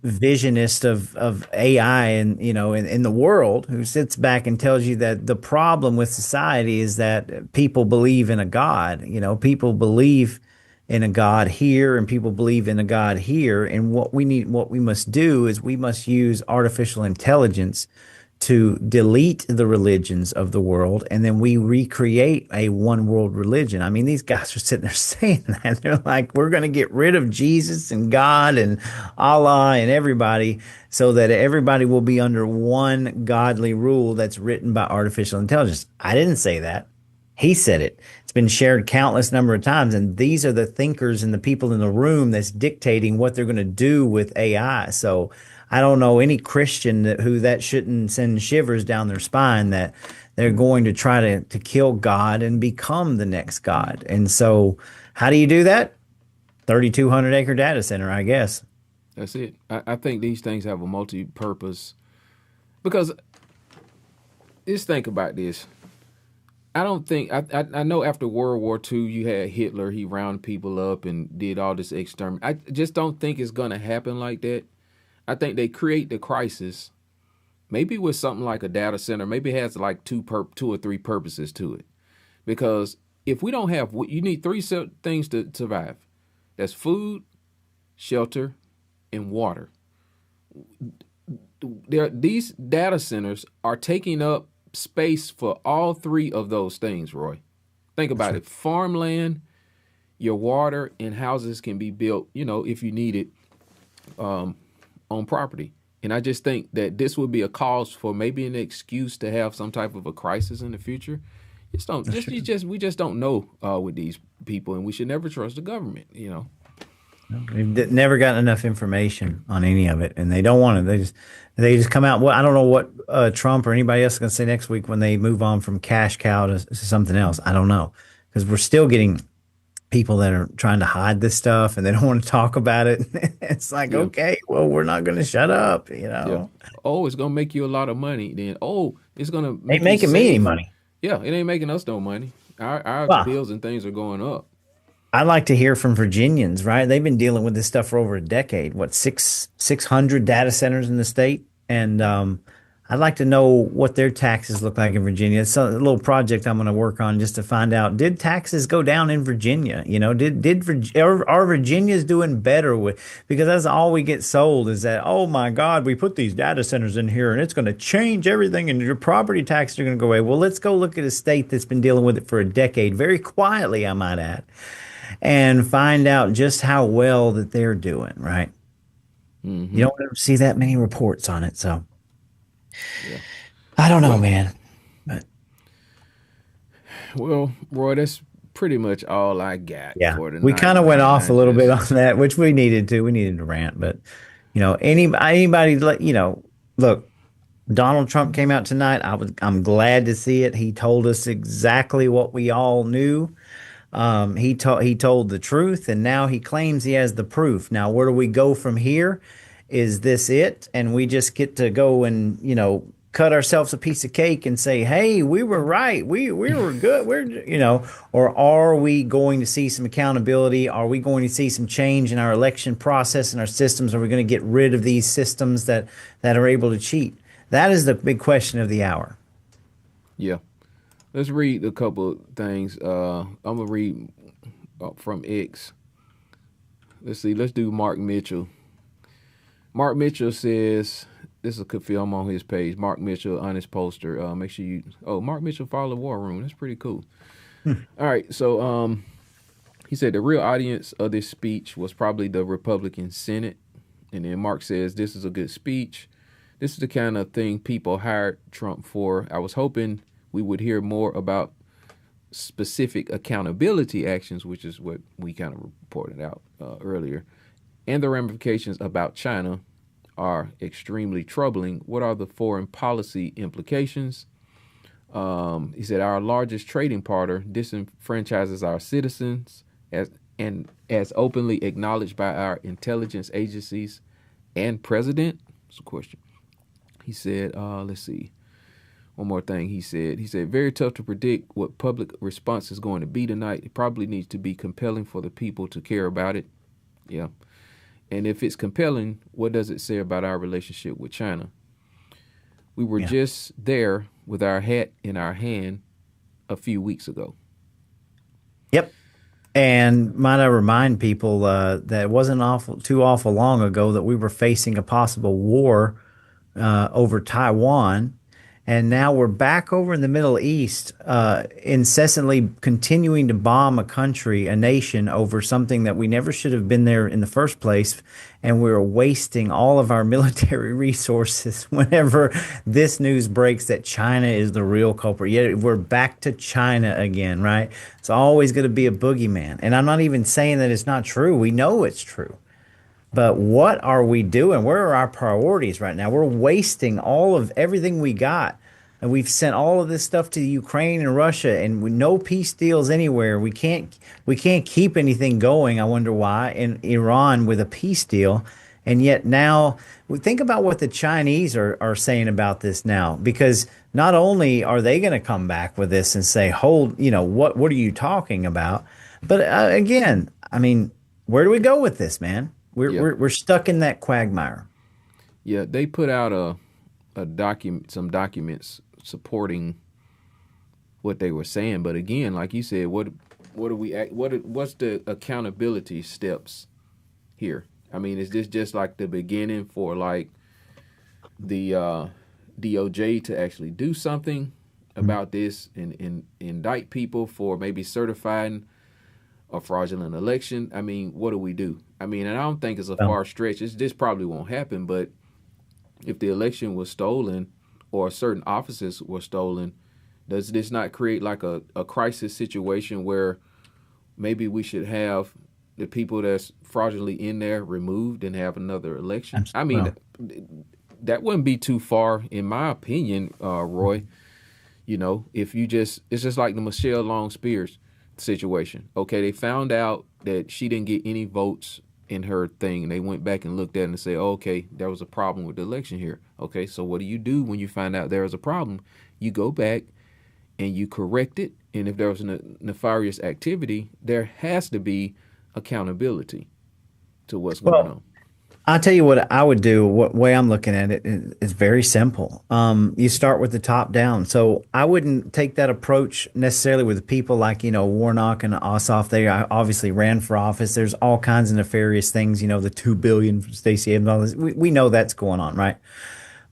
visionist of AI and in the world, who sits back and tells you that the problem with society is that people believe in a God. People believe in a God here and people believe in a God here. And what we must do is we must use artificial intelligence to delete the religions of the world, and then we recreate a one world religion. I mean, these guys are sitting there saying that. They're like, we're going to get rid of Jesus and God and Allah and everybody so that everybody will be under one godly rule that's written by artificial intelligence. I didn't say that. He said it. It's been shared countless number of times. And these are the thinkers and the people in the room that's dictating what they're going to do with AI. So I don't know any Christian who that shouldn't send shivers down their spine that they're going to try to kill God and become the next God. And so how do you do that? 3,200 acre data center, I guess. That's it. I think these things have a multi-purpose because just think about this. I don't think I know after World War II you had Hitler, he rounded people up and did all this extermination. I just don't think it's gonna happen like that. I think they create the crisis, maybe with something like a data center, maybe it has like two or three purposes to it. Because if we don't have, you need three things to survive. That's food, shelter, and water. These data centers are taking up space for all three of those things, Roy. Think about it. Farmland, your water, and houses can be built, if you need it, on property. And I just think that this would be a cause for maybe an excuse to have some type of a crisis in the future. We just don't know with these people, and we should never trust the government, They've never gotten enough information on any of it, and they don't want it. They just come out. Well, I don't know what Trump or anybody else is going to say next week when they move on from cash cow to something else. I don't know, because we're still getting people that are trying to hide this stuff and they don't want to talk about it. It's like, okay, well, we're not going to shut up, Yeah. Oh, it's going to make you a lot of money. Then, it's going to ain't making me any money. Yeah, it ain't making us no money. Our bills and things are going up. I'd like to hear from Virginians, right? They've been dealing with this stuff for over a decade. What, 600 data centers in the state? And I'd like to know what their taxes look like in Virginia. It's a little project I'm going to work on just to find out, did taxes go down in Virginia? Are Virginians doing better with, because that's all we get sold is that, oh my God, we put these data centers in here and it's going to change everything and your property taxes are going to go away. Well, let's go look at a state that's been dealing with it for a decade, very quietly, I might add, and find out just how well that they're doing, right? Mm-hmm. You don't ever see that many reports on it, so I don't know, man. But well, Roy, that's pretty much all I got. yeah, for tonight. we kind of went off a little bit on that, which we needed to. We needed to rant, but anybody, look, Donald Trump came out tonight. I'm glad to see it. He told us exactly what we all knew. He told the truth, and now he claims he has the proof. Now, where do we go from here? Is this it? And we just get to go and, cut ourselves a piece of cake and say, hey, we were right. We were good. Or are we going to see some accountability? Are we going to see some change in our election process and our systems? Are we going to get rid of these systems that are able to cheat? That is the big question of the hour. Yeah. Let's read a couple of things. I'm going to read from X. let's see. Let's do Mark Mitchell. Mark Mitchell says, this is a film on his page. Mark Mitchell, honest poster. Make sure you. Oh, Mark Mitchell followed the War Room. That's pretty cool. All right. So he said the real audience of this speech was probably the Republican Senate. And then Mark says, this is a good speech. This is the kind of thing people hired Trump for. I was hoping we would hear more about specific accountability actions, which is what we kind of reported out earlier. And the ramifications about China are extremely troubling. What are the foreign policy implications? He said our largest trading partner disenfranchises our citizens as openly acknowledged by our intelligence agencies and president. That's a question. He said, let's see. One more thing he said. He said, very tough to predict what public response is going to be tonight. It probably needs to be compelling for the people to care about it. Yeah. And if it's compelling, what does it say about our relationship with China? We were just there with our hat in our hand a few weeks ago. Yep. And might I remind people that it wasn't too awful long ago that we were facing a possible war over Taiwan. And now we're back over in the Middle East, incessantly continuing to bomb a country, a nation, over something that we never should have been there in the first place. And we're wasting all of our military resources whenever this news breaks that China is the real culprit. Yet we're back to China again, right? It's always going to be a boogeyman. And I'm not even saying that it's not true. We know it's true. But what are we doing? Where are our priorities right now? We're wasting all of everything we got. And we've sent all of this stuff to Ukraine and Russia, and no peace deals anywhere. We can't keep anything going. I wonder why. In Iran with a peace deal. And yet now we think about what the Chinese are saying about this now, because not only are they going to come back with this and say, hold, what are you talking about? But again, I mean, where do we go with this, man? We're stuck in that quagmire. Yeah, they put out some documents supporting what they were saying, but again, like you said, what's the accountability steps here? I mean, is this just like the beginning for like the DOJ to actually do something about this and indict people for maybe certifying a fraudulent election? I mean, what do we do? I mean, and I don't think it's a far stretch. This probably won't happen, but if the election was stolen or certain offices were stolen, does this not create like a crisis situation where maybe we should have the people that's fraudulently in there removed and have another election? I mean, that wouldn't be too far, in my opinion, Roy. If it's just like the Michelle Long Spears situation. Okay, they found out that she didn't get any votes in her thing, and they went back and looked at it and said, oh, okay, there was a problem with the election here. Okay, so what do you do when you find out there is a problem? You go back and you correct it, and if there was a nefarious activity, there has to be accountability to what's going on. I'll tell you what I would do. What way I'm looking at it is very simple. You start with the top down. So I wouldn't take that approach necessarily with people like, Warnock and Ossoff. They obviously ran for office. There's all kinds of nefarious things, the $2 billion from Stacey Abrams, all this. We know that's going on, right?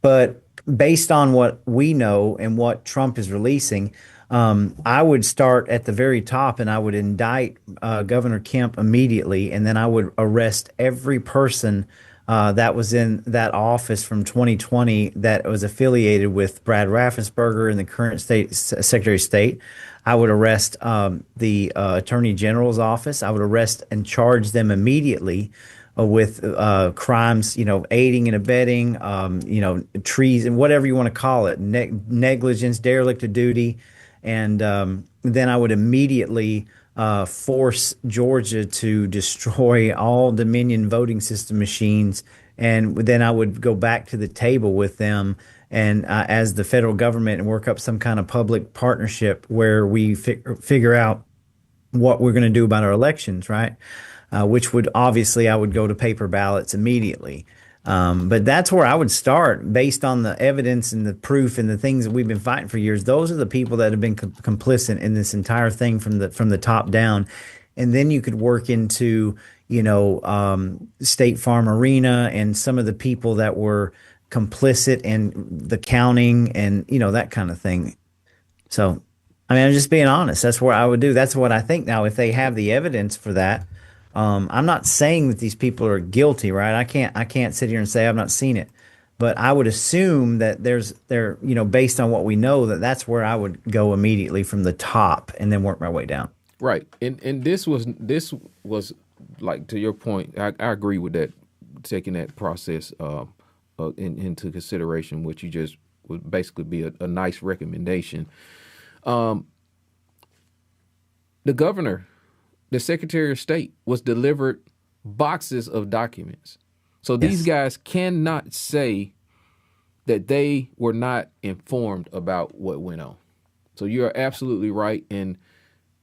But based on what we know and what Trump is releasing, I would start at the very top and I would indict Governor Kemp immediately, and then I would arrest every person that was in that office from 2020 that was affiliated with Brad Raffensperger and the current Secretary of State. I would arrest the Attorney General's office. I would arrest and charge them immediately with crimes, aiding and abetting, treason, whatever you want to call it, negligence, derelict of duty. And then I would immediately force Georgia to destroy all Dominion voting system machines. And then I would go back to the table with them and as the federal government and work up some kind of public partnership where we figure out what we're going to do about our elections, right? Which would obviously I would go to paper ballots immediately. But that's where I would start based on the evidence and the proof and the things that we've been fighting for years. Those are the people that have been complicit in this entire thing from the top down. And then you could work into, State Farm Arena and some of the people that were complicit in the counting and, that kind of thing. So, I mean, I'm just being honest. That's what I would do. That's what I think. Now, if they have the evidence for that, I'm not saying that these people are guilty, right? I can't sit here and say I've not seen it, but I would assume that based on what we know, that's where I would go immediately from the top and then work my way down. Right. And this was like, to your point, I agree with that, taking that process into consideration, which you just would basically be a nice recommendation. The governor, the Secretary of State, was delivered boxes of documents. So these guys cannot say that they were not informed about what went on. So you're absolutely right. And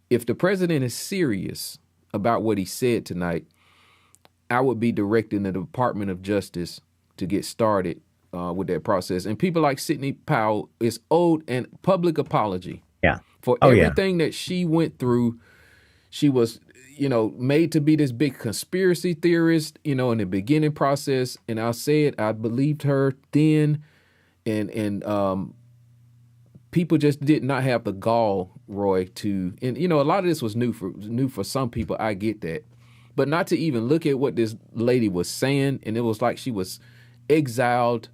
if the president is serious about what he said tonight, I would be directing the Department of Justice to get started with that process. And people like Sidney Powell is owed a public apology. Yeah. For everything that she went through. She was, made to be this big conspiracy theorist, in the beginning process. And I'll say it, I believed her then. And people just did not have the gall, Roy, and a lot of this was new for some people. I get that. But not to even look at what this lady was saying. And it was like she was exiled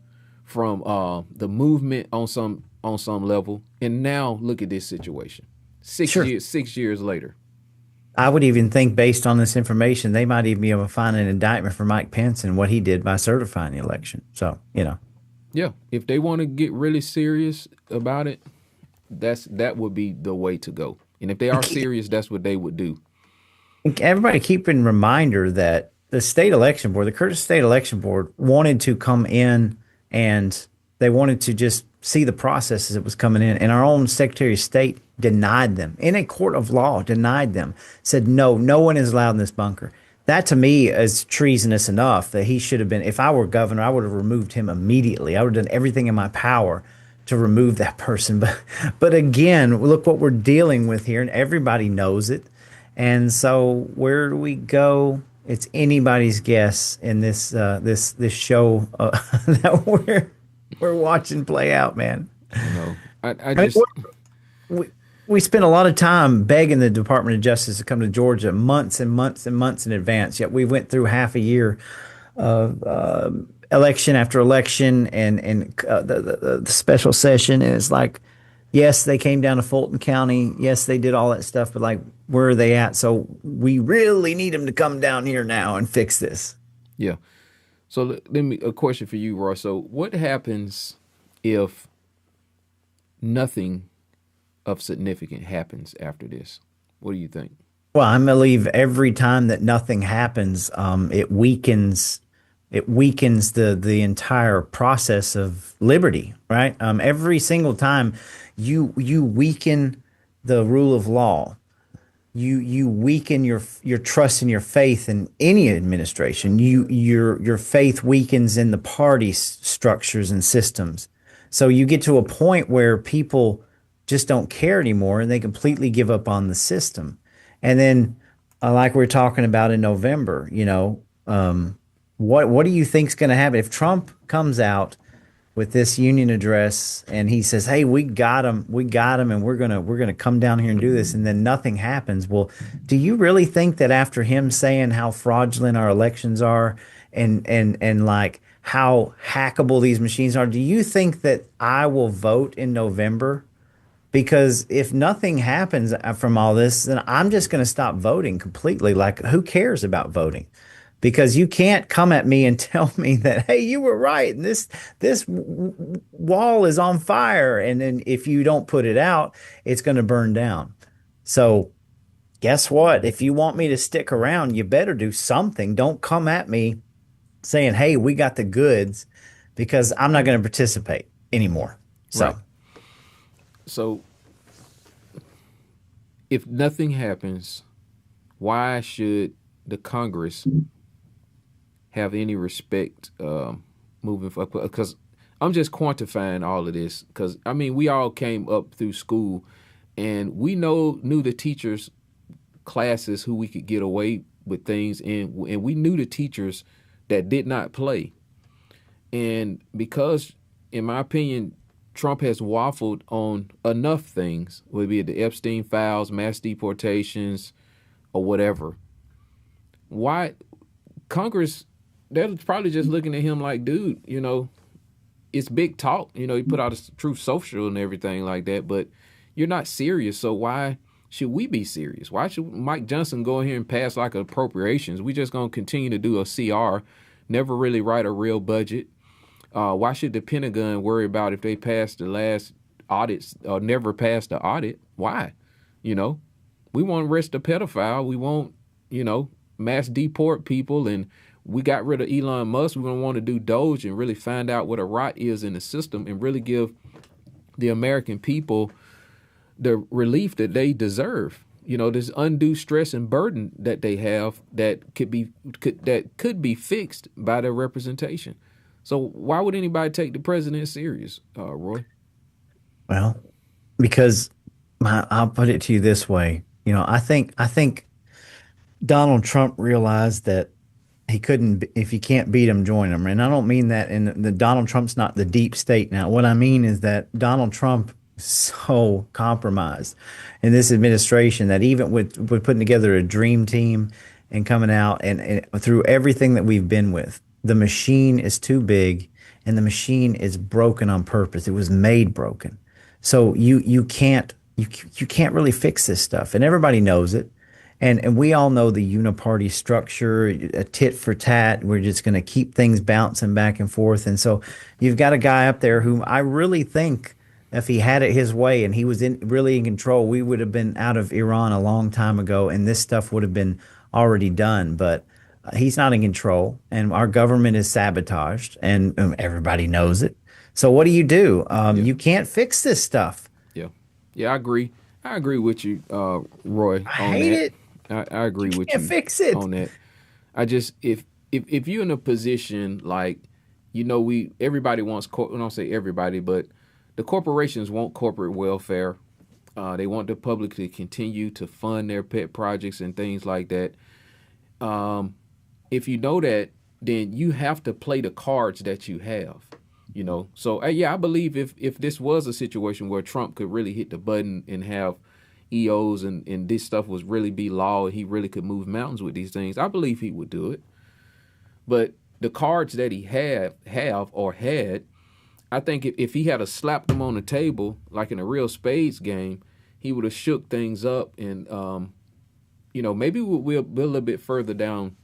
from the movement on some level. And now look at this situation. 6 years later. I would even think, based on this information, they might even be able to find an indictment for Mike Pence and what he did by certifying the election. So, Yeah, if they want to get really serious about it, that would be the way to go. And if they are serious, that's what they would do. Everybody keep in reminder that the state election board, the Curtis State Election Board, wanted to come in and they wanted to just see the process as it was coming in. And our own Secretary of State denied them in a court of law, denied them, said, no one is allowed in this bunker. That to me is treasonous enough that he should have been, if I were governor, I would have removed him immediately. I would have done everything in my power to remove that person. But again, look what we're dealing with here, and everybody knows it. And so where do we go? It's anybody's guess in this this show that we're watching play out, man. We spent a lot of time begging the Department of Justice to come to Georgia months and months and months in advance. Yet we went through half a year of election after election and the special session. And it's like, yes, they came down to Fulton County. Yes, they did all that stuff. But like, where are they at? So we really need them to come down here now and fix this. Yeah. So let me a question for you, Roy. So what happens if nothing of significance happens after this? What do you think? Well, I believe every time that nothing happens, it weakens the entire process of liberty, right? Every single time you weaken the rule of law, you weaken your trust and your faith in any administration. Your faith weakens in the party structures and systems. So you get to a point where people just don't care anymore and they completely give up on the system. And then, like we were talking about in November, what do you think's going to happen if Trump comes out with this union address and he says, "Hey, we got him, and we're gonna come down here and do this," and then nothing happens? Well, do you really think that after him saying how fraudulent our elections are and like how hackable these machines are, do you think that I will vote in November? Because if nothing happens from all this, then I'm just going to stop voting completely. Like, who cares about voting? Because you can't come at me and tell me that, hey, you were right, and this wall is on fire, and then if you don't put it out, it's going to burn down. So guess what? If you want me to stick around, you better do something. Don't come at me saying, hey, we got the goods, because I'm not going to participate anymore. So. Right. So if nothing happens, why should the Congress have any respect moving forward? Because I'm just quantifying all of this, because, I mean, we all came up through school and we knew the teachers' classes who we could get away with things, and we knew the teachers that did not play. And because, in my opinion, Trump has waffled on enough things, whether it be the Epstein files, mass deportations, or whatever. Why Congress, they're probably just looking at him like, dude, it's big talk. He put out a Truth Social and everything like that, but you're not serious. So why should we be serious? Why should Mike Johnson go in here and pass like appropriations? We just going to continue to do a CR, never really write a real budget. Why should the Pentagon worry about if they pass the last audits or never pass the audit? Why? We won't arrest a pedophile. We won't, mass deport people. And we got rid of Elon Musk. We're going to want to do Doge and really find out what a rot is in the system and really give the American people the relief that they deserve. This undue stress and burden that they have that could be fixed by their representation. So why would anybody take the president serious, Roy? Well, because I'll put it to you this way. I think Donald Trump realized that he couldn't, if you can't beat him, join him. And I don't mean that in the Donald Trump's not the deep state now. What I mean is that Donald Trump is so compromised in this administration that even with putting together a dream team and coming out and through everything that we've been with, the machine is too big and the machine is broken on purpose. It was made broken. So you can't really fix this stuff. And everybody knows it. And we all know the uniparty structure, a tit for tat. We're just going to keep things bouncing back and forth. And so you've got a guy up there whom I really think if he had it his way and he was really in control, we would have been out of Iran a long time ago and this stuff would have been already done. But he's not in control and our government is sabotaged and everybody knows it. So what do? You can't fix this stuff. Yeah, I agree. I agree with you, Roy. I hate it. I agree with you. Can't fix it on that. I just if you're in a position like everybody wants. I don't say everybody, but the corporations want corporate welfare. They want the public to continue to fund their pet projects and things like that. If you know that, then you have to play the cards that you have. So I believe if this was a situation where Trump could really hit the button and have EOs and this stuff was really be law, he really could move mountains with these things, I believe he would do it. But the cards that he had, I think if he had slapped them on the table like in a real spades game, he would have shook things up and maybe we'll be a little bit further down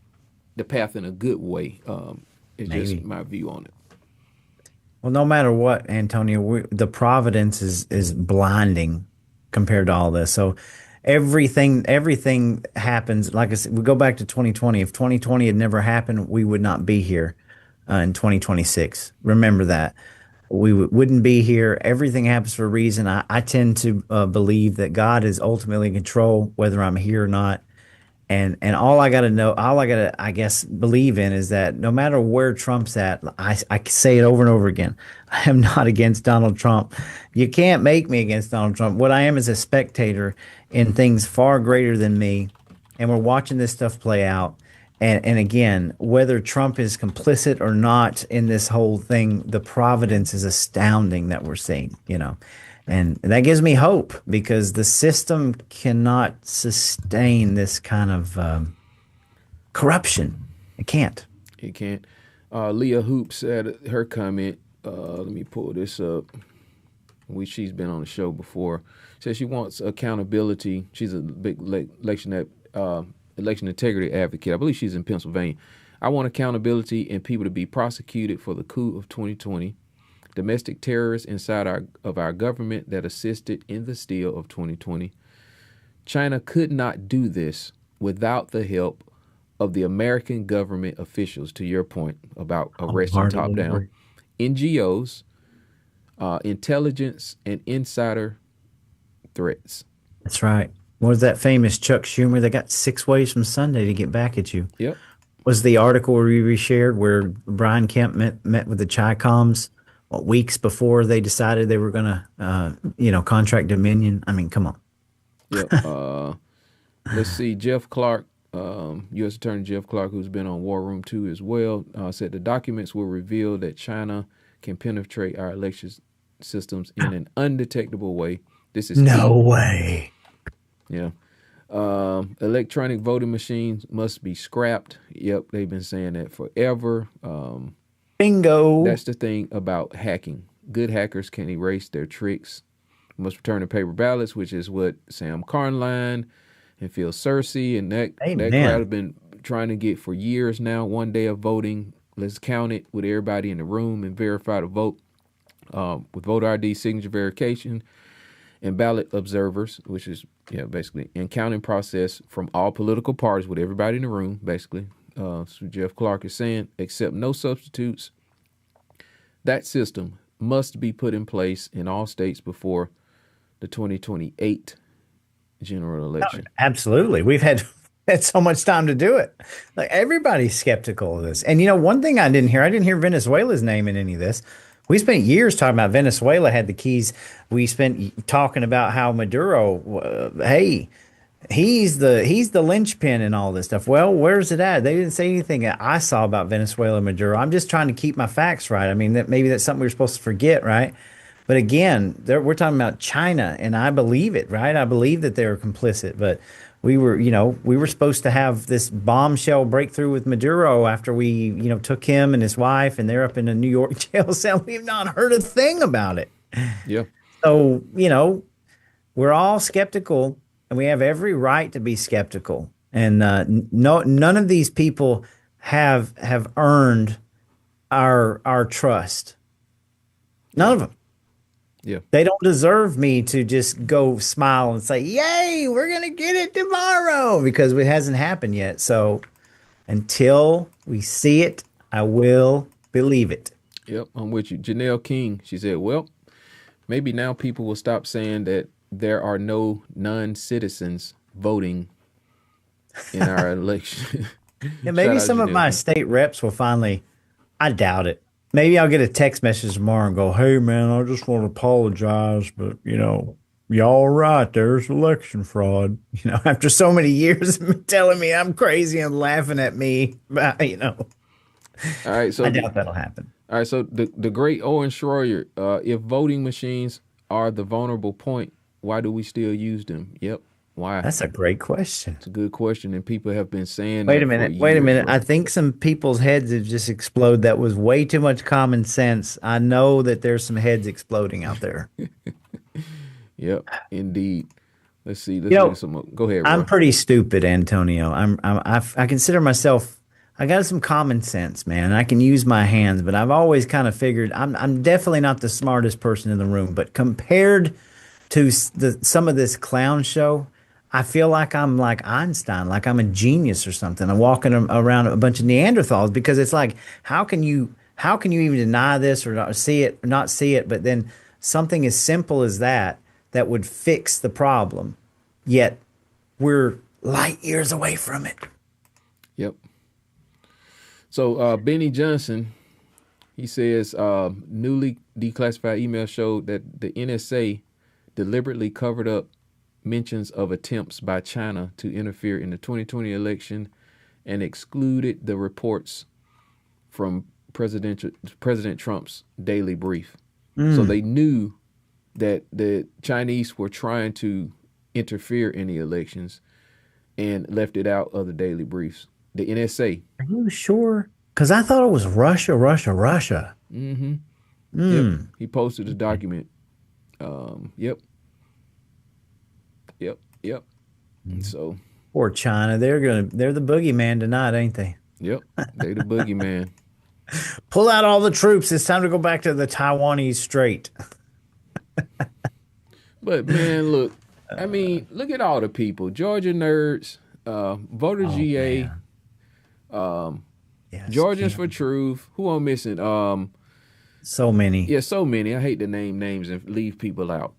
the path in a good way. It's just my view on it. Well, no matter what, Antonio, the providence is blinding compared to all this. So everything happens. Like I said, we go back to 2020. If 2020 had never happened, we would not be here in 2026. Remember that. We wouldn't be here. Everything happens for a reason. I tend to believe that God is ultimately in control, whether I'm here or not. And all I got to, I guess, believe in is that no matter where Trump's at, I say it over and over again, I am not against Donald Trump. You can't make me against Donald Trump. What I am is a spectator in things far greater than me. And we're watching this stuff play out. And again, whether Trump is complicit or not in this whole thing, the providence is astounding that we're seeing, And that gives me hope because the system cannot sustain this kind of corruption. It can't. It can't. Leah Hoop said her comment. Let me pull this up. She's been on the show before. Says she wants accountability. She's a big election integrity advocate. I believe she's in Pennsylvania. I want accountability and people to be prosecuted for the coup of 2020. Domestic terrorists inside our government that assisted in the steal of 2020. China could not do this without the help of the American government officials, to your point about arresting top-down, NGOs, intelligence, and insider threats. That's right. What was that famous Chuck Schumer? They got 6 ways from Sunday to get back at you. Yep. Was the article we reshared where Brian Kemp met with the Chi-Coms weeks before they decided they were going to, contract Dominion? I mean, come on. Yep. Let's see. Jeff Clark U.S. Attorney Jeff Clark, who's been on War Room 2 as well, said the documents will reveal that China can penetrate our election systems in an undetectable way. This is No key. way. Yeah. Electronic voting machines must be scrapped. Yep, they've been saying that forever. Bingo. That's the thing about hacking. Good hackers can erase their tricks. Must return to paper ballots, which is what Sam Carnline and Phil Searcy and that crowd have been trying to get for years now. One day of voting. Let's count it with everybody in the room and verify the vote with voter ID, signature verification, and ballot observers, which is basically and counting process from all political parties with everybody in the room, basically. So Jeff Clark is saying, except no substitutes. That system must be put in place in all states before the 2028 general election. Absolutely. We've had so much time to do it. Like, everybody's skeptical of this. And one thing I didn't hear Venezuela's name in any of this. We spent years talking about Venezuela had the keys. We spent talking about how Maduro, hey, he's the linchpin in all this stuff. Well, where's it at? They didn't say anything that I saw about Venezuela and Maduro. I'm just trying to keep my facts right. I mean, maybe that's something we're supposed to forget, right? But again, we're talking about China, and I believe it, right? I believe that they're complicit, but we were supposed to have this bombshell breakthrough with Maduro after we, took him and his wife, and they're up in a New York jail cell. We've not heard a thing about it. Yeah. So, we're all skeptical, and we have every right to be skeptical. And none of these people have earned our trust. None of them. Yeah. They don't deserve me to just go smile and say, yay, we're going to get it tomorrow, because it hasn't happened yet. So until we see it, I will believe it. Yep, I'm with you. Janelle King, she said, well, maybe now people will stop saying that there are no non-citizens voting in our election. Yeah, maybe some of my state reps will finally, I doubt it. Maybe I'll get a text message tomorrow and go, hey, man, I just want to apologize, but, y'all are right. There's election fraud. After so many years of telling me I'm crazy and laughing at me, All right, so I doubt that'll happen. All right, so the great Owen Schroyer, if voting machines are the vulnerable point, why do we still use them? Yep. Why? That's a great question. It's a good question, and people have been saying Wait a that minute. for Wait a years, minute. bro. I think some people's heads have just exploded. That was way too much common sense. I know that there's some heads exploding out there. Yep, indeed. Let's see. Let's get some more. Go ahead, Roy. I'm pretty stupid, Antonio. I consider myself. I got some common sense, man. I can use my hands, but I've always kind of figured I'm definitely not the smartest person in the room. But compared to some of this clown show, I feel like I'm like Einstein, like I'm a genius or something. I'm walking around a bunch of Neanderthals, because it's like, how can you even deny this or not see it? But then something as simple as that would fix the problem, yet we're light years away from it. Yep. So Benny Johnson, he says newly declassified email showed that the NSA deliberately covered up mentions of attempts by China to interfere in the 2020 election and excluded the reports from President Trump's daily brief. So they knew that the Chinese were trying to interfere in the elections and left it out of the daily briefs. The NSA. Are you sure? Because I thought it was Russia. Mm-hmm. Yep. He posted a document. Yep. So Poor China. They're the boogeyman tonight, ain't they? yep, they the boogeyman. Pull out all the troops. It's time to go back to the Taiwanese Strait. But man, look, I mean, look at all the people. Georgia nerds, voter GA, Yes, Georgians for Truth. Who I'm missing? so many. Yeah, so many. I hate to name names and leave people out.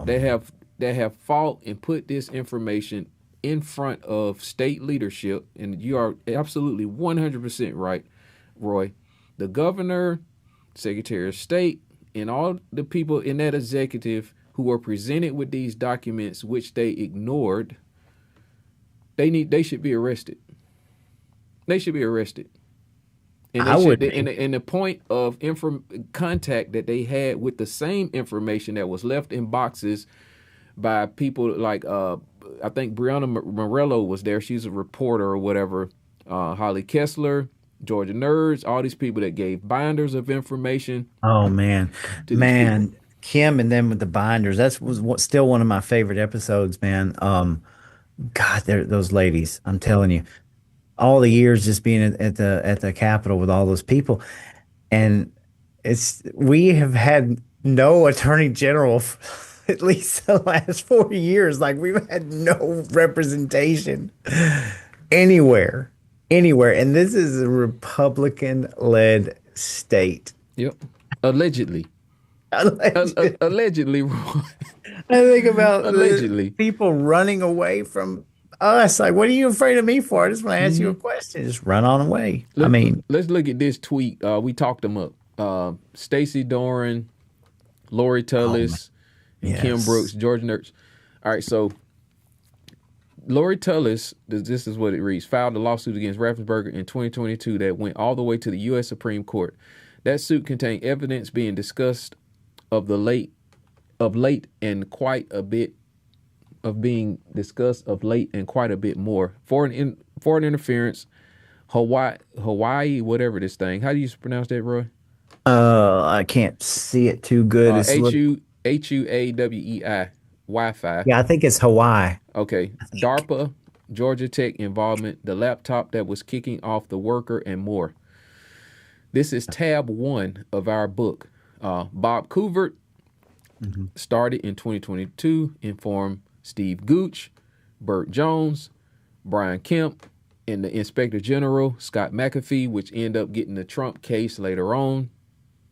They have fought and put this information in front of state leadership, and you are absolutely 100% right, Roy. The governor, Secretary of State, and all the people in that executive who were presented with these documents, which they ignored, They should be arrested. They should be arrested. And I would. And the point of contact that they had with the same information that was left in boxes by people like I think Brianna Morello was there. She's a reporter or whatever. Holly Kessler, Georgia Nerds, all these people that gave binders of information. Oh man, Kim and them with the binders. Still one of my favorite episodes, man. God, those ladies. I'm telling you, all the years just being at the Capitol with all those people, and we have had no attorney general for at least the last 4 years. Like we've had no representation anywhere, and this is a Republican-led state. Yep, allegedly. Allegedly. I think about allegedly people running away from us. Like, what are you afraid of me for? I just want to ask you a question. Just run on away. Let's look at this tweet. We talked them up. Stacey Doran, Lori Tullis, and Kim Brooks, George Nerds. All right, so Lori Tullis, this is what it reads, filed a lawsuit against Raffensperger in 2022 that went all the way to the U.S. Supreme Court. That suit contained evidence being discussed of late and quite a bit more. Foreign interference, Hawaii, whatever this thing. How do you pronounce that, Roy? I can't see it too good. HUAWEI, Wi-Fi. Yeah, I think it's Hawaii. Okay. DARPA, Georgia Tech involvement, the laptop that was kicking off the worker, and more. This is tab 1 of our book. Bob Couvert started in 2022, informed Steve Gooch, Burt Jones, Brian Kemp, and the Inspector General, Scott McAfee, which ended up getting the Trump case later on,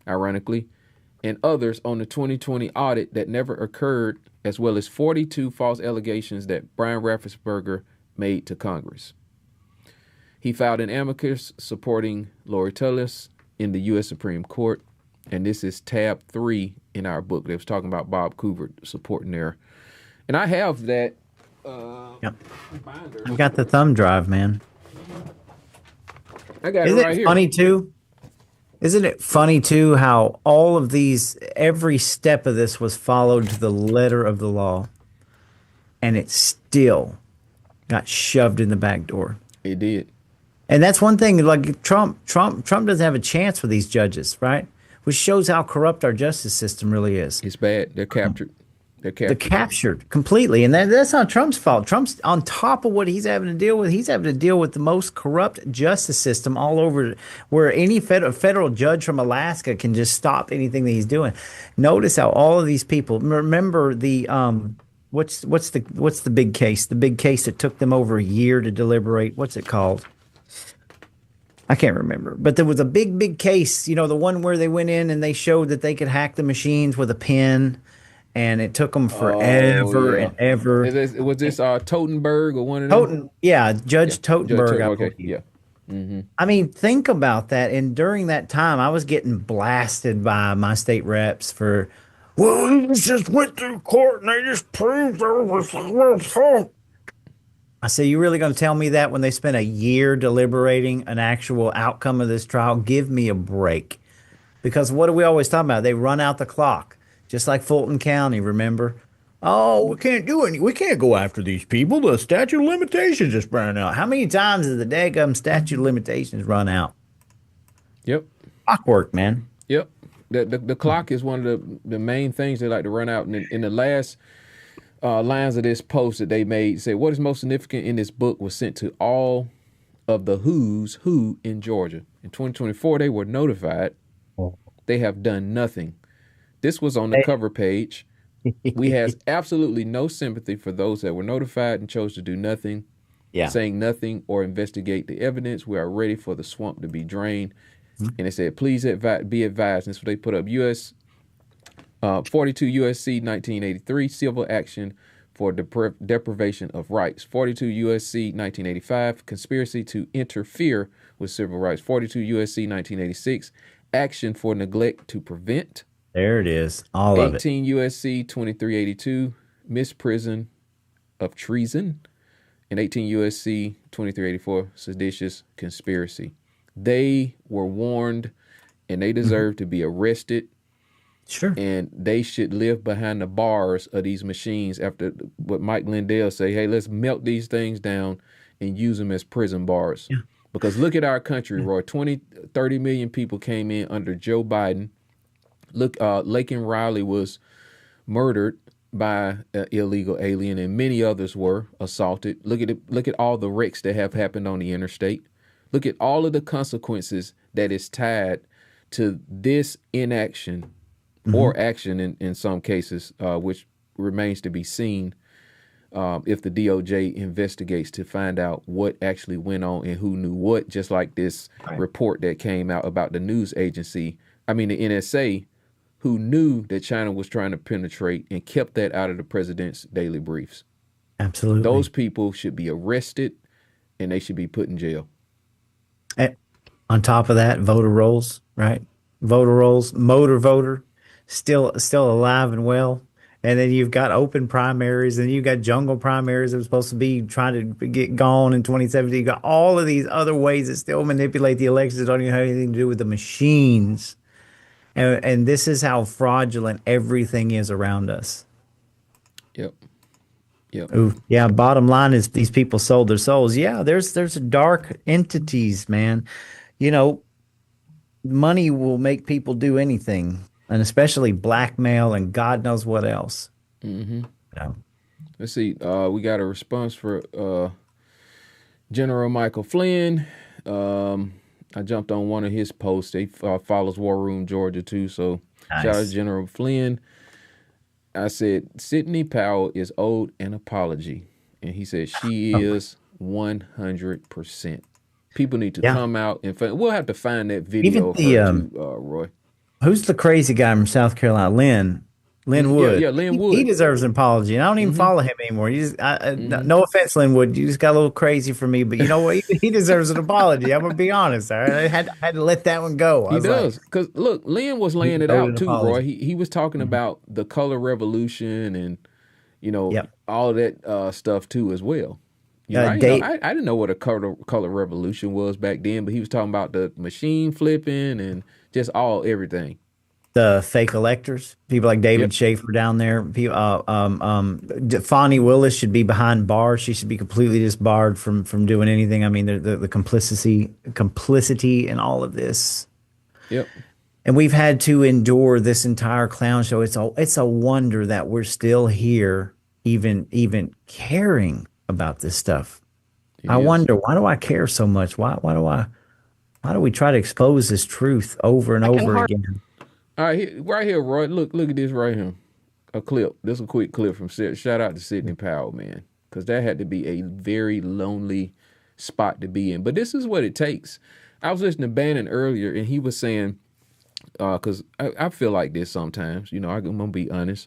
ironically, and others on the 2020 audit that never occurred, as well as 42 false allegations that Brian Raffensperger made to Congress. He filed an amicus supporting Lori Tullis in the U.S. Supreme Court, and this is tab 3 in our book. They was talking about Bob Couvert supporting there. And I have that binder. I've got the thumb drive, man. I got it right here. Funny too? Isn't it funny too how all of these, every step of this was followed to the letter of the law, and it still got shoved in the back door? It did. And that's one thing, like Trump doesn't have a chance with these judges, right? Which shows how corrupt our justice system really is. It's bad. They're captured. They're captured completely. And that's not Trump's fault. Trump's on top of what he's having to deal with. He's having to deal with the most corrupt justice system all over, where any federal judge from Alaska can just stop anything that he's doing. Notice how all of these people, remember the what's the big case? The big case that took them over a year to deliberate. What's it called? I can't remember, but there was a big case, the one where they went in and they showed that they could hack the machines with a pen, and it took them forever and ever. Was this Totenberg or one of them? Judge Totenberg. Okay, yeah. Mm-hmm. I mean, think about that. And during that time, I was getting blasted by my state reps for, well, we just went through court and they just proved there was. I say, you really going to tell me that when they spent a year deliberating an actual outcome of this trial? Give me a break. Because what do we always talk about? They run out the clock, just like Fulton County, remember? Oh, we can't do any. We can't go after these people. The statute of limitations is running out. How many times has the daggum statute of limitations run out? Yep. Clockwork, man. Yep. The clock is one of the main things they like to run out. In the last lines of this post that they made, say what is most significant in this book was sent to all of the who's who in Georgia. In 2024, they were notified. They have done nothing. This was on the cover page. We have absolutely no sympathy for those that were notified and chose to do nothing, saying nothing or investigate the evidence. We are ready for the swamp to be drained. Mm-hmm. And it said, please be advised. And so they put up 42 USC 1983, civil action for deprivation of rights. 42 USC 1985, conspiracy to interfere with civil rights. 42 USC 1986, action for neglect to prevent. There it is, all of it. 18 USC 2382, misprision of treason. and 18 USC 2384, seditious conspiracy. They were warned, and they deserve to be arrested. Sure. And they should live behind the bars of these machines after what Mike Lindell say, hey, let's melt these things down and use them as prison bars. Yeah. Because look at our country, Roy. 30 million people came in under Joe Biden. Look, Laken Riley was murdered by an illegal alien, and many others were assaulted. Look at it. Look at all the wrecks that have happened on the interstate. Look at all of the consequences that is tied to this inaction or action in some cases, which remains to be seen if the DOJ investigates to find out what actually went on and who knew what, just like this report that came out about the news agency, the NSA, who knew that China was trying to penetrate and kept that out of the president's daily briefs. Absolutely. Those people should be arrested and they should be put in jail. And on top of that, voter rolls, right? Voter rolls, motor voter, still alive and well. And then you've got open primaries, and you've got jungle primaries that were supposed to be trying to get gone in 2017. You've got all of these other ways that still manipulate the elections that don't even have anything to do with the machines. And this is how fraudulent everything is around us. Yep. Ooh, yeah. Bottom line is these people sold their souls. Yeah, there's dark entities, man. You know, money will make people do anything, and especially blackmail and God knows what else. Mm-hmm. Yeah. Let's see. We got a response for General Michael Flynn. I jumped on one of his posts. He follows War Room Georgia too. So Nice. shout out to General Flynn. I said, Sidney Powell is owed an apology. And he said, she is 100%. People need to come out and find. We'll have to find that video of her too, Roy. Who's the crazy guy from South Carolina? Lynn Wood. Yeah, Lynn Wood. He deserves an apology. And I don't even follow him anymore. No offense, Lynn Wood. You just got a little crazy for me, but you know what? He deserves an apology. I'm gonna be honest. All right, I had to let that one go. He does, because look, Lynn was laying it out too, apology. Roy. He was talking about the color revolution and all of that stuff too as well. I didn't know what a color revolution was back then, but he was talking about the machine flipping and just everything. The fake electors, people like David Schaefer down there. Fonnie Willis should be behind bars. She should be completely disbarred from doing anything. I mean, the complicity in all of this. Yep. And we've had to endure this entire clown show. It's a wonder that we're still here, even caring about this stuff. I wonder, why do I care so much? Why do we try to expose this truth over and over again? All right, right here, Roy. Look at this right here. A clip. This is a quick clip from Sid. Shout out to Sidney Powell, man, because that had to be a very lonely spot to be in. But this is what it takes. I was listening to Bannon earlier, and he was saying, because I feel like this sometimes. I'm gonna be honest.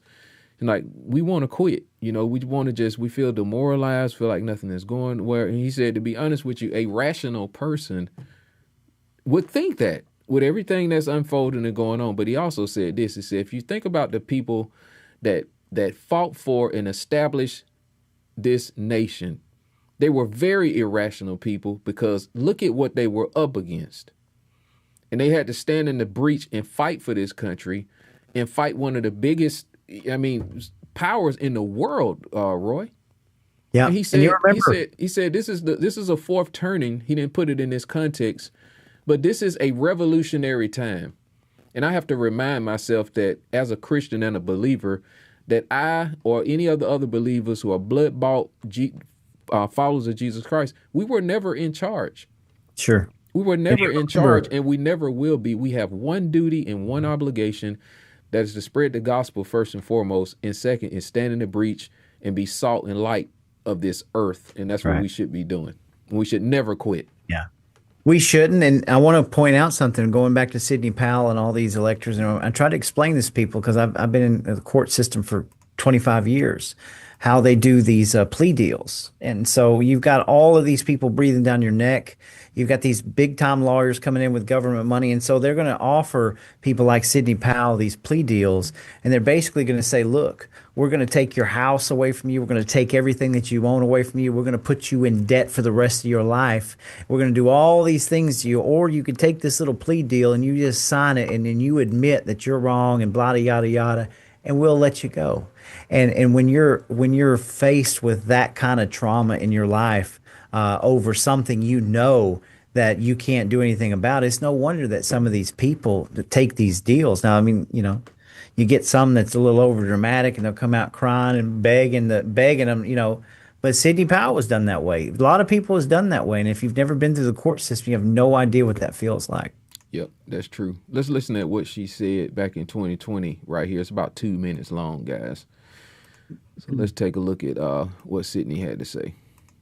And like, we want to quit. We want to we feel demoralized, feel like nothing is going where. And he said, to be honest with you, a rational person would think that with everything that's unfolding and going on. But he also said this. He said, if you think about the people that fought for and established this nation, they were very irrational people, because look at what they were up against. And they had to stand in the breach and fight for this country and fight one of the biggest, powers in the world, Roy. Yeah. And he said this is a fourth turning. He didn't put it in this context, but this is a revolutionary time. And I have to remind myself that as a Christian and a believer, that I or any other believers who are blood-bought followers of Jesus Christ, we were never in charge. Sure. We were never in charge, and we never will be. We have one duty and one obligation, that is to spread the gospel first and foremost, and second is stand in the breach and be salt and light of this earth. And that's what we should be doing. We should never quit. Yeah. We shouldn't. And I want to point out something, going back to Sidney Powell and all these electors. I try to explain this to people, because I've been in the court system for 25 years. how they do these plea deals. And so you've got all of these people breathing down your neck. You've got these big time lawyers coming in with government money. And so they're going to offer people like Sidney Powell these plea deals. And they're basically going to say, look, we're going to take your house away from you. We're going to take everything that you own away from you. We're going to put you in debt for the rest of your life. We're going to do all these things to you. Or you could take this little plea deal and you just sign it and then you admit that you're wrong and blah, yada, yada, and we'll let you go. And when you're faced with that kind of trauma in your life over something that you can't do anything about, it's no wonder that some of these people that take these deals. Now, I mean, you get some that's a little over dramatic and they'll come out crying and begging them, but Sidney Powell was done that way. A lot of people has done that way. And if you've never been through the court system, you have no idea what that feels like. Yep, that's true. Let's listen to what she said back in 2020 right here. It's about 2 minutes long, guys. So let's take a look at what Sidney had to say.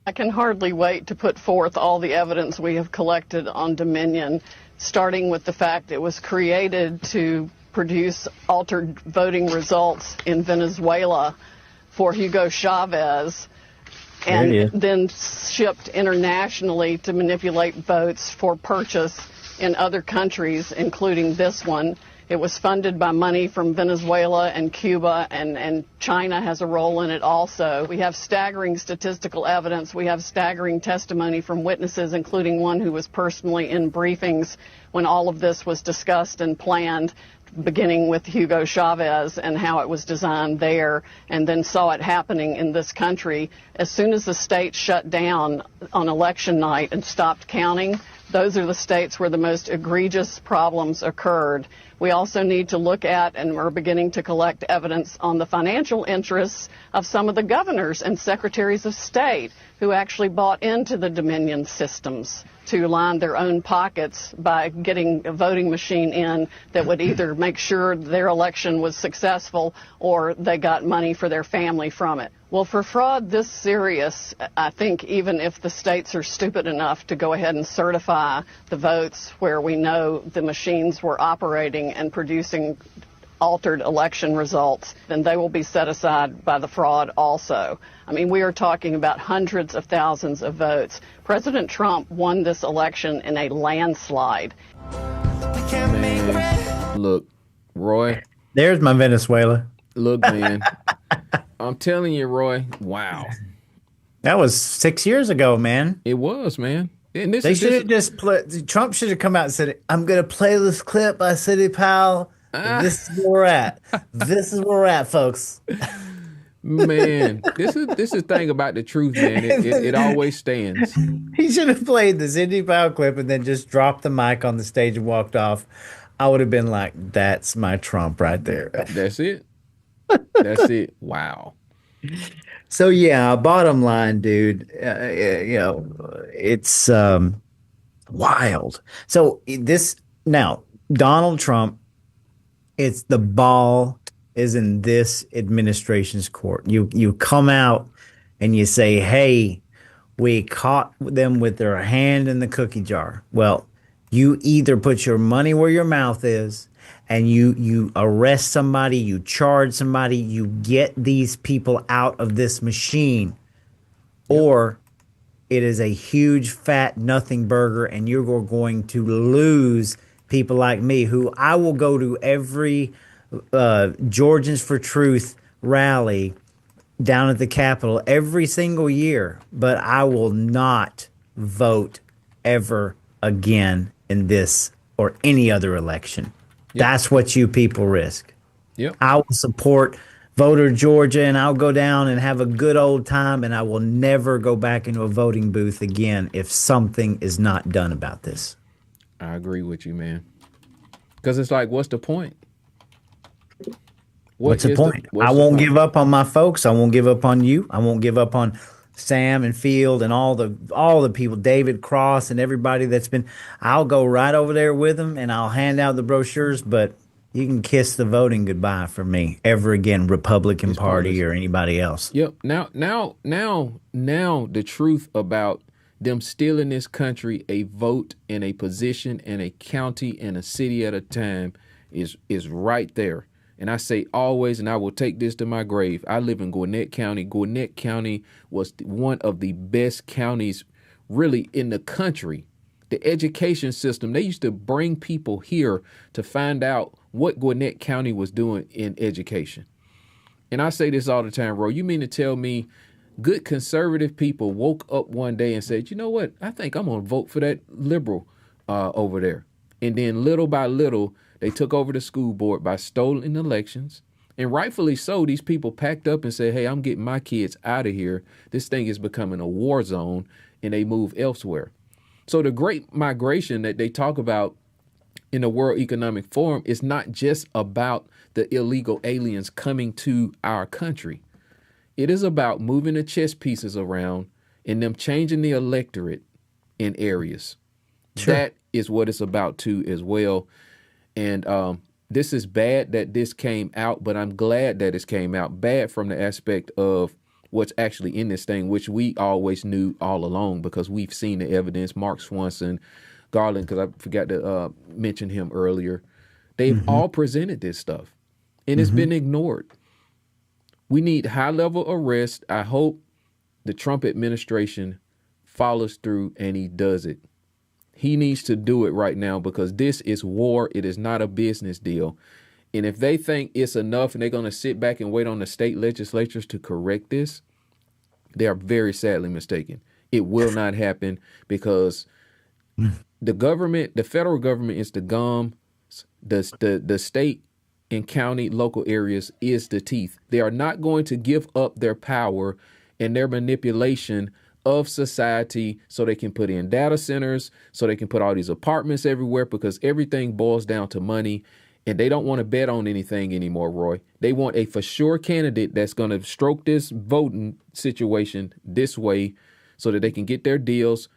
I can hardly wait to put forth all the evidence we have collected on Dominion, starting with the fact it was created to produce altered voting results in Venezuela for Hugo Chavez, and then shipped internationally to manipulate votes for purchase in other countries, including this one. It was funded by money from Venezuela and Cuba, and China has a role in it also. We have staggering statistical evidence. We have staggering testimony from witnesses, including one who was personally in briefings when all of this was discussed and planned, beginning with Hugo Chavez and how it was designed there, and then saw it happening in this country. As soon as the state shut down on election night and stopped counting, those are the states where the most egregious problems occurred. We also need to look at, and we're beginning to collect evidence on the financial interests of some of the governors and secretaries of state who actually bought into the Dominion systems to line their own pockets by getting a voting machine in that would either make sure their election was successful or they got money for their family from it. Well, for fraud this serious, I think even if the states are stupid enough to go ahead and certify the votes where we know the machines were operating and producing altered election results, then they will be set aside by the fraud also. I mean, we are talking about hundreds of thousands of votes. President Trump won this election in a landslide. Man, look, Roy. There's my Venezuela. Look, man. I'm telling you, Roy, wow. That was 6 years ago, man. It was, man. And they should have just Trump should have come out and said, I'm going to play this clip by Sidney Powell. This is where we're at. This is where we're at, folks. Man, this is the thing about the truth, man. It always stands. He should have played the Sidney Powell clip and then just dropped the mic on the stage and walked off. I would have been like, that's my Trump right there. That's it. That's it. Wow. So yeah, bottom line, dude, it's wild. So now, Donald Trump, it's the ball is in this administration's court. You come out and you say, hey, we caught them with their hand in the cookie jar. Well, you either put your money where your mouth is and you arrest somebody, you charge somebody, you get these people out of this machine, or it is a huge fat nothing burger and you're going to lose people like me, who I will go to every Georgians for Truth rally down at the Capitol every single year, but I will not vote ever again in this or any other election. Yep. That's what you people risk. Yep. I will support Voter Georgia and I'll go down and have a good old time, and I will never go back into a voting booth again if something is not done about this. I agree with you, man. Because it's like, what's the point? What's the point? I won't give up on my folks. I won't give up on you. I won't give up on Sam and Field and all the people, David Cross and everybody that's been. I'll go right over there with them and I'll hand out the brochures, but you can kiss the voting goodbye for me ever again, Republican Party or anybody else. Yep. Now, the truth about them stealing this country a vote in a position in a county in a city at a time is right there. And I say always, and I will take this to my grave. I live in Gwinnett County. Gwinnett County was one of the best counties really in the country. The education system, they used to bring people here to find out what Gwinnett County was doing in education. And I say this all the time, Roy. You mean to tell me good conservative people woke up one day and said, you know what? I think I'm going to vote for that liberal over there. And then little by little, they took over the school board by stolen elections. And rightfully so, these people packed up and said, hey, I'm getting my kids out of here. This thing is becoming a war zone, and they move elsewhere. So the great migration that they talk about in the World Economic Forum is not just about the illegal aliens coming to our country. It is about moving the chess pieces around and them changing the electorate in areas. Sure. That is what it's about too as well. And this is bad that this came out, but I'm glad that it came out. Bad from the aspect of what's actually in this thing, which we always knew all along because we've seen the evidence. Mark Swanson, Garland, because I forgot to mention him earlier. They've all presented this stuff, and it's been ignored. We need high-level arrest. I hope the Trump administration follows through and he does it. He needs to do it right now because this is war. It is not a business deal. And if they think it's enough and they're going to sit back and wait on the state legislatures to correct this, they are very sadly mistaken. It will not happen because the government, the federal government is the gum. The state and county local areas is the teeth. They are not going to give up their power and their manipulation of society so they can put in data centers, so they can put all these apartments everywhere because everything boils down to money. And they don't want to bet on anything anymore, Roy. They want a for sure candidate that's going to stroke this voting situation this way so that they can get their deals,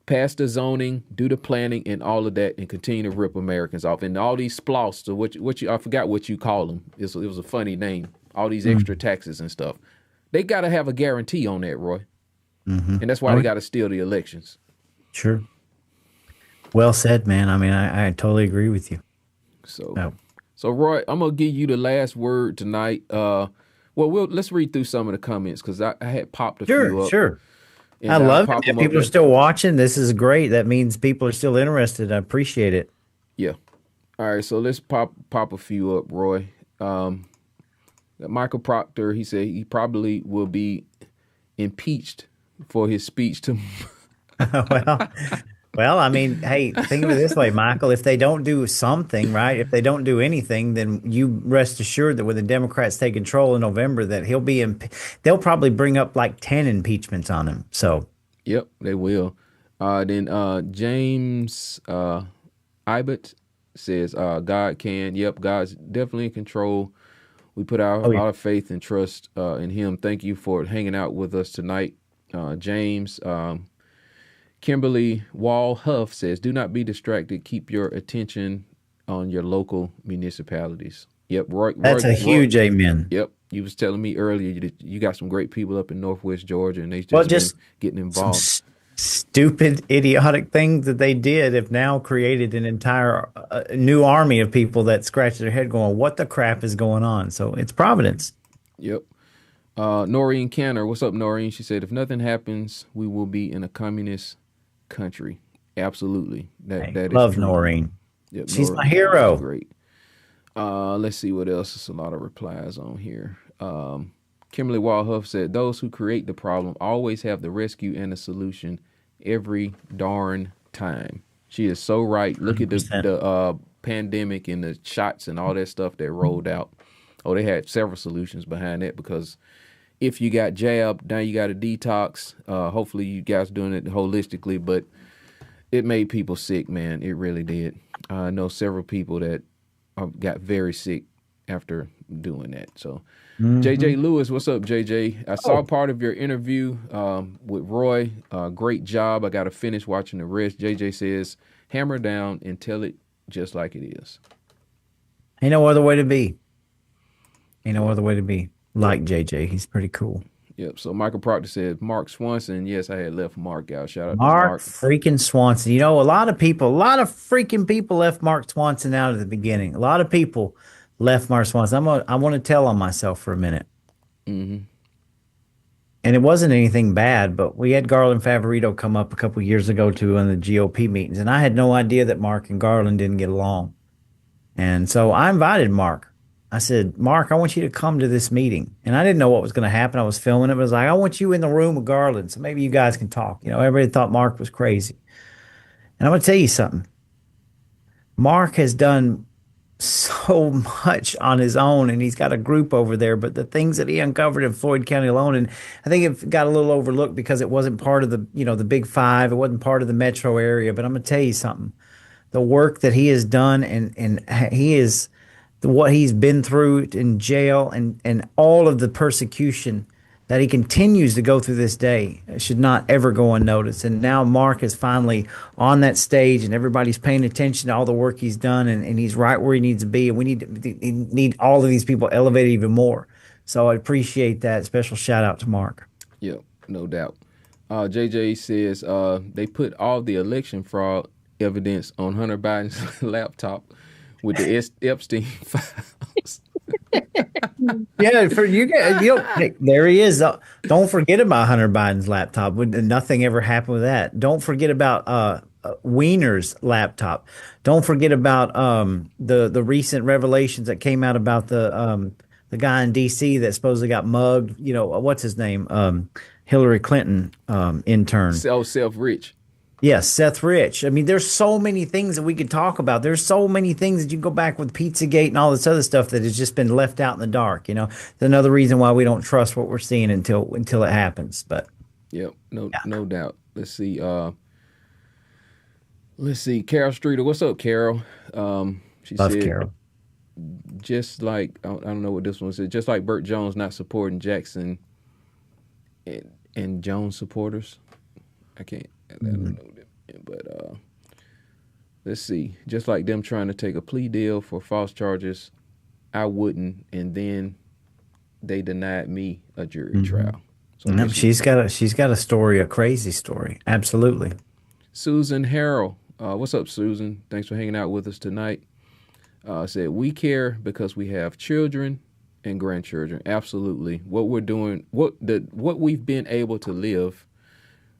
pass the zoning, do the planning and all of that and continue to rip Americans off. And all these splosts, so what you I forgot what you call them. It was a funny name. All these extra taxes and stuff. They got to have a guarantee on that, Roy. And that's why they got to steal the elections. Sure. Well said, man. I mean, I totally agree with you. So Roy, I'm gonna give you the last word tonight. Let's read through some of the comments because I had popped a few up. Sure. I love it. If people are still watching, this is great. That means people are still interested. I appreciate it. Yeah. All right. So let's pop a few up, Roy. Michael Proctor, he said he probably will be impeached for his speech to. Well, I mean, hey, think of it this way, Michael. If they don't do something, right? If they don't do anything, then you rest assured that when the Democrats take control in November, that he'll be they'll probably bring up like 10 impeachments on him. So, yep, they will. Then James Ibert says, God can. Yep, God's definitely in control. We put our lot of faith and trust in him. Thank you for hanging out with us tonight, James. Kimberly Wall Huff says, do not be distracted. Keep your attention on your local municipalities. Yep. That's a huge amen. Yep. You was telling me earlier that you got some great people up in Northwest Georgia and they just been getting involved. Stupid, idiotic things that they did have now created an entire new army of people that scratch their head going, what the crap is going on? So it's Providence. Yep. Noreen Canner, what's up, Noreen? She said, if nothing happens, we will be in a communist country. Absolutely. That is love true. Noreen. Yep, she's my hero. Great. Let's see what else. There's a lot of replies on here. Kimberly Wallhuff said, those who create the problem always have the rescue and the solution every darn time. She is so right. Look 100%. At the pandemic and the shots and all that stuff that rolled out. Oh, they had several solutions behind that because if you got jabbed, now you got a detox. Hopefully you guys doing it holistically, but it made people sick, man. It really did. I know several people that got very sick after doing that. So JJ Lewis, what's up, JJ? I saw part of your interview with Roy. Great job. I got to finish watching the rest. JJ says, hammer down and tell it just like it is. Ain't no other way to be. Ain't no other way to be. Like JJ, he's pretty cool. Yep. So Michael Proctor said, Mark Swanson. Yes, I had left Mark out. Shout out to Mark freaking Swanson. You know, a lot of freaking people left Mark Swanson out at the beginning. A lot of people left my response. I want to tell on myself for a minute. Mm-hmm. And it wasn't anything bad, but we had Garland Favorito come up a couple years ago to one of the GOP meetings, and I had no idea that Mark and Garland didn't get along. And so I invited Mark. I said, Mark, I want you to come to this meeting. And I didn't know what was going to happen. I was filming it, but I was like, I want you in the room with Garland, so maybe you guys can talk. You know, everybody thought Mark was crazy. And I'm going to tell you something. Mark has done so much on his own, and he's got a group over there, but the things that he uncovered in Floyd County alone, and I think it got a little overlooked because it wasn't part of the, the big five. It wasn't part of the metro area, but I'm going to tell you something. The work that he has done, and he is what he's been through in jail, and all of the persecution that he continues to go through this day should not ever go unnoticed. And now Mark is finally on that stage, and everybody's paying attention to all the work he's done, and he's right where he needs to be. And we need all of these people elevated even more. So I appreciate that. Special shout out to Mark. Yep, no doubt. JJ says they put all the election fraud evidence on Hunter Biden's laptop with the Epstein files. Yeah, for you guys, there he is. Don't forget about Hunter Biden's laptop. Nothing ever happened with that. Don't forget about Weiner's laptop. Don't forget about the recent revelations that came out about the guy in D.C. that supposedly got mugged. What's his name? Hillary Clinton intern. Seth Rich. Yes, Seth Rich. I mean, there's so many things that we could talk about. There's so many things that you can go back with Pizzagate and all this other stuff that has just been left out in the dark. It's another reason why we don't trust what we're seeing until it happens. But yep, no doubt. Let's see. Carol Streeter. What's up, Carol? She love said, Carol. Just like I don't know what this one said. Just like Burt Jones not supporting Jackson and Jones supporters. I don't know them, but let's see. Just like them trying to take a plea deal for false charges, I wouldn't, and then they denied me a jury trial. So she's got a story, a crazy story. Absolutely. Susan Harrell, what's up, Susan? Thanks for hanging out with us tonight. Said we care because we have children and grandchildren. Absolutely. What we're doing, what we've been able to live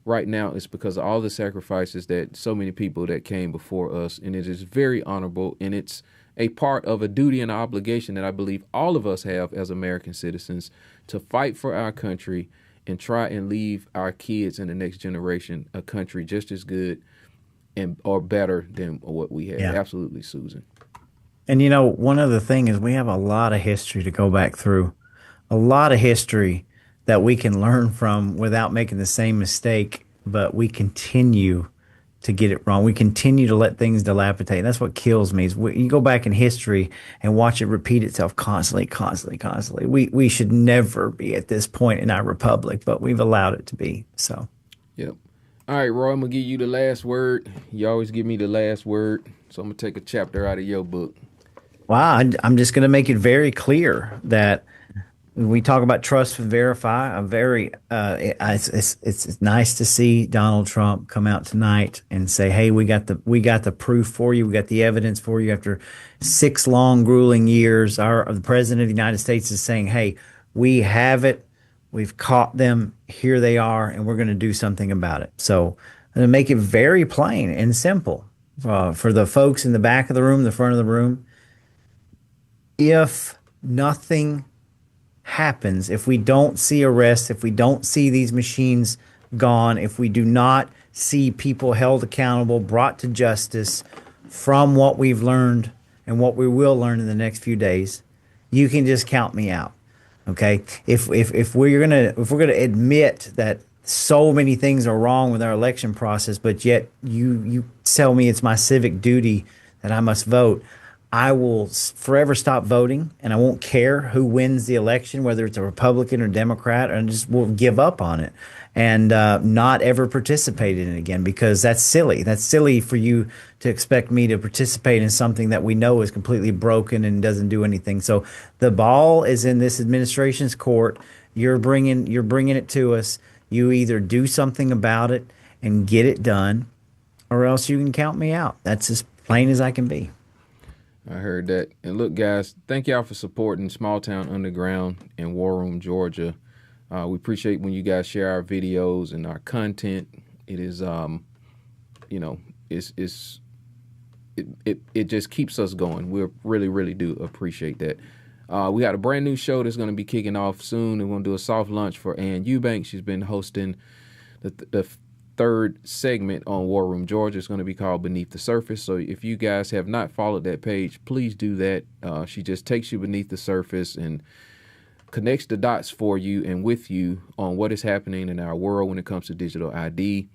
right now is because of all the sacrifices that so many people that came before us, and it is very honorable, and it's a part of a duty and obligation that I believe all of us have as American citizens to fight for our country and try and leave our kids and the next generation a country just as good or better than what we have. Yeah. Absolutely, Susan. And one other thing is we have a lot of history to go back through, a lot of history that we can learn from without making the same mistake, but we continue to get it wrong. We continue to let things dilapidate. And that's what kills me is you go back in history and watch it repeat itself constantly. We should never be at this point in our republic, but we've allowed it to be. So, yep. All right, Roy, I'm going to give you the last word. You always give me the last word, so I'm going to take a chapter out of your book. Wow, I'm just going to make it very clear that when we talk about trust and verify, it's nice to see Donald Trump come out tonight and say, "Hey, we got the proof for you. We got the evidence for you." After 6 long, grueling years, the president of the United States is saying, "Hey, we have it. We've caught them. Here they are, and we're going to do something about it." So, I'm going to make it very plain and simple for the folks in the back of the room, the front of the room. If nothing happens, if we don't see arrests, if we don't see these machines gone, if we do not see people held accountable, brought to justice from what we've learned and what we will learn in the next few days, you can just count me out. Okay? If we're gonna admit that so many things are wrong with our election process, but yet you tell me it's my civic duty that I must vote, I will forever stop voting, and I won't care who wins the election, whether it's a Republican or Democrat, and just will give up on it and not ever participate in it again, because that's silly. That's silly for you to expect me to participate in something that we know is completely broken and doesn't do anything. So the ball is in this administration's court. You're bringing it to us. You either do something about it and get it done, or else you can count me out. That's as plain as I can be. I heard that. And look, guys, thank y'all for supporting Small Town Underground and War Room Georgia. We appreciate when you guys share our videos and our content. It is, you know, it just keeps us going. We really, really do appreciate that. We got a brand new show that's going to be kicking off soon. We're going to do a soft launch for Ann Eubanks. She's been hosting the third segment on War Room Georgia. It's going to be called Beneath the Surface. So if you guys have not followed that page, please do that. She just takes you beneath the surface and connects the dots for you and with you on what is happening in our world when it comes to digital ID,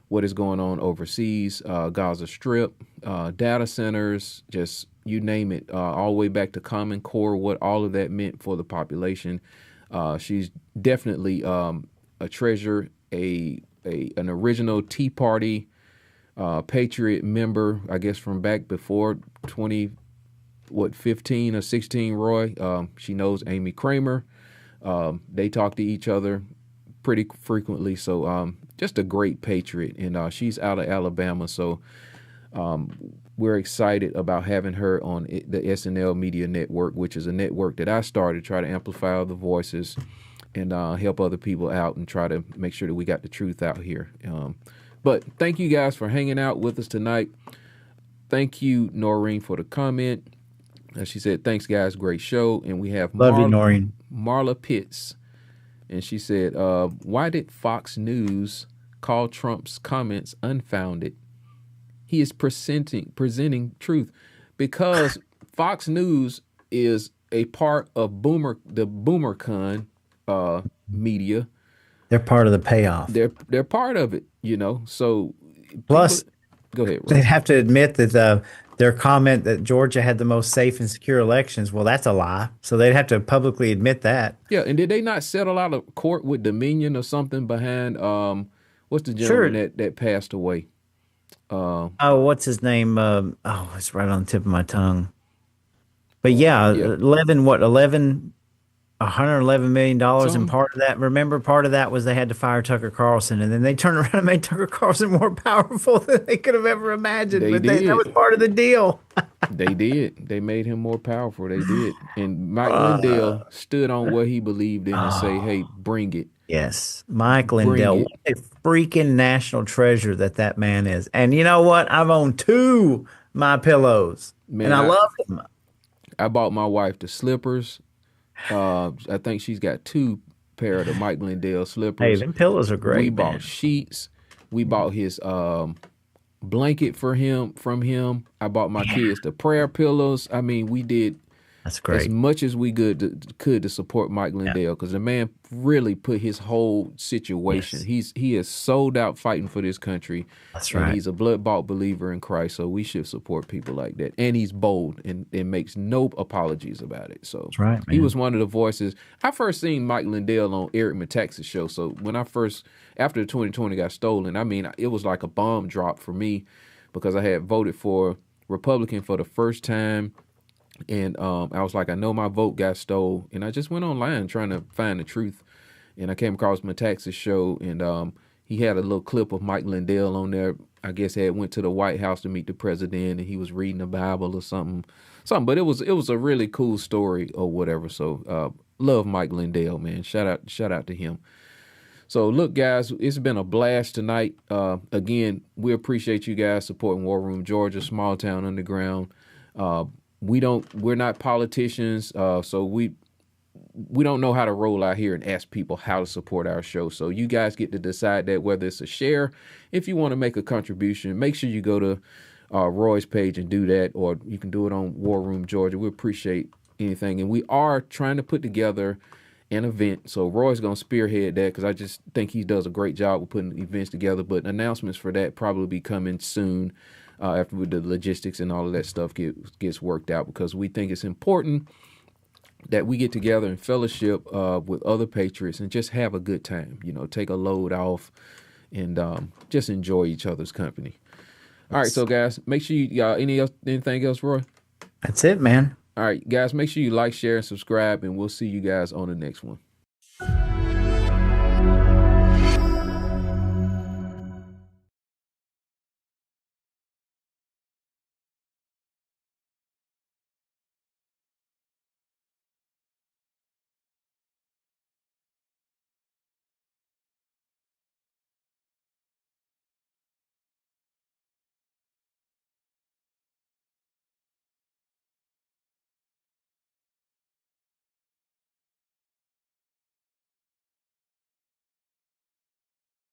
what is going on overseas, Gaza Strip, data centers, just you name it, all the way back to Common Core, what all of that meant for the population. She's definitely a treasure, an original Tea Party Patriot member, I guess from back before 15 or 16, Roy. She knows Amy Kramer. They talk to each other pretty frequently. So just a great patriot. And she's out of Alabama. So we're excited about having her on the SNL Media Network, which is a network that I started to try to amplify other voices and help other people out and try to make sure that we got the truth out here. But thank you guys for hanging out with us tonight. Thank you, Noreen, for the comment. She said, thanks, guys. Great show. And we have Love you, Noreen. Marla Pitts. And she said, why did Fox News call Trump's comments unfounded? He is presenting truth. Because Fox News is a part of the BoomerCon media. They're part of the payoff. They're part of it, you know. So plus, go ahead, Roy. They have to admit that their comment that Georgia had the most safe and secure elections, well, that's a lie. So they'd have to publicly admit that. Yeah, and did they not settle out of court with Dominion or something behind what's the gentleman that passed away? What's his name? It's right on the tip of my tongue. But yeah. $111 million, and part of that, remember, part of that was they had to fire Tucker Carlson, and then they turned around and made Tucker Carlson more powerful than they could have ever imagined. That was part of the deal. They did. They made him more powerful. They did. And Mike Lindell stood on what he believed in and say, hey, bring it. Yes. Mike Lindell, what a freaking national treasure that man is. And you know what? I've owned 2 My Pillows, and I love them. I bought my wife the slippers. I think she's got 2 pair of the Mike Lindell slippers. Hey, them pillows are great. We bought sheets. We bought his blanket from him. I bought my kids the prayer pillows. I mean, we did That's great. As much as we could to support Mike Lindell, because the man really put his whole situation. Yes. He is sold out fighting for this country. That's and right. He's a blood-bought believer in Christ, so we should support people like that. And he's bold and makes no apologies about it. So That's right, man. He was one of the voices. I first seen Mike Lindell on Eric Metaxas show. So when after the 2020 got stolen, I mean, it was like a bomb drop for me, because I had voted for Republican for the first time. And I was like, I know my vote got stole. And I just went online trying to find the truth. And I came across Metaxas show, and he had a little clip of Mike Lindell on there. I guess he had went to the White House to meet the president, and he was reading the Bible or something. But it was a really cool story or whatever. So love Mike Lindell, man. Shout out to him. So look, guys, it's been a blast tonight. Again, we appreciate you guys supporting War Room Georgia, Small Town Underground. We're not politicians, so we don't know how to roll out here and ask people how to support our show. So you guys get to decide that, whether it's a share. If you want to make a contribution, make sure you go to Roy's page and do that, or you can do it on War Room Georgia. We appreciate anything. And we are trying to put together an event. So Roy's going to spearhead that, because I just think he does a great job with putting events together. But announcements for that probably be coming soon. After the logistics and all of that stuff gets worked out, because we think it's important that we get together in fellowship with other patriots and just have a good time, take a load off and just enjoy each other's company. All right, so guys, make sure anything else, Roy? That's it, man. All right, guys, make sure you like, share, and subscribe, and we'll see you guys on the next one.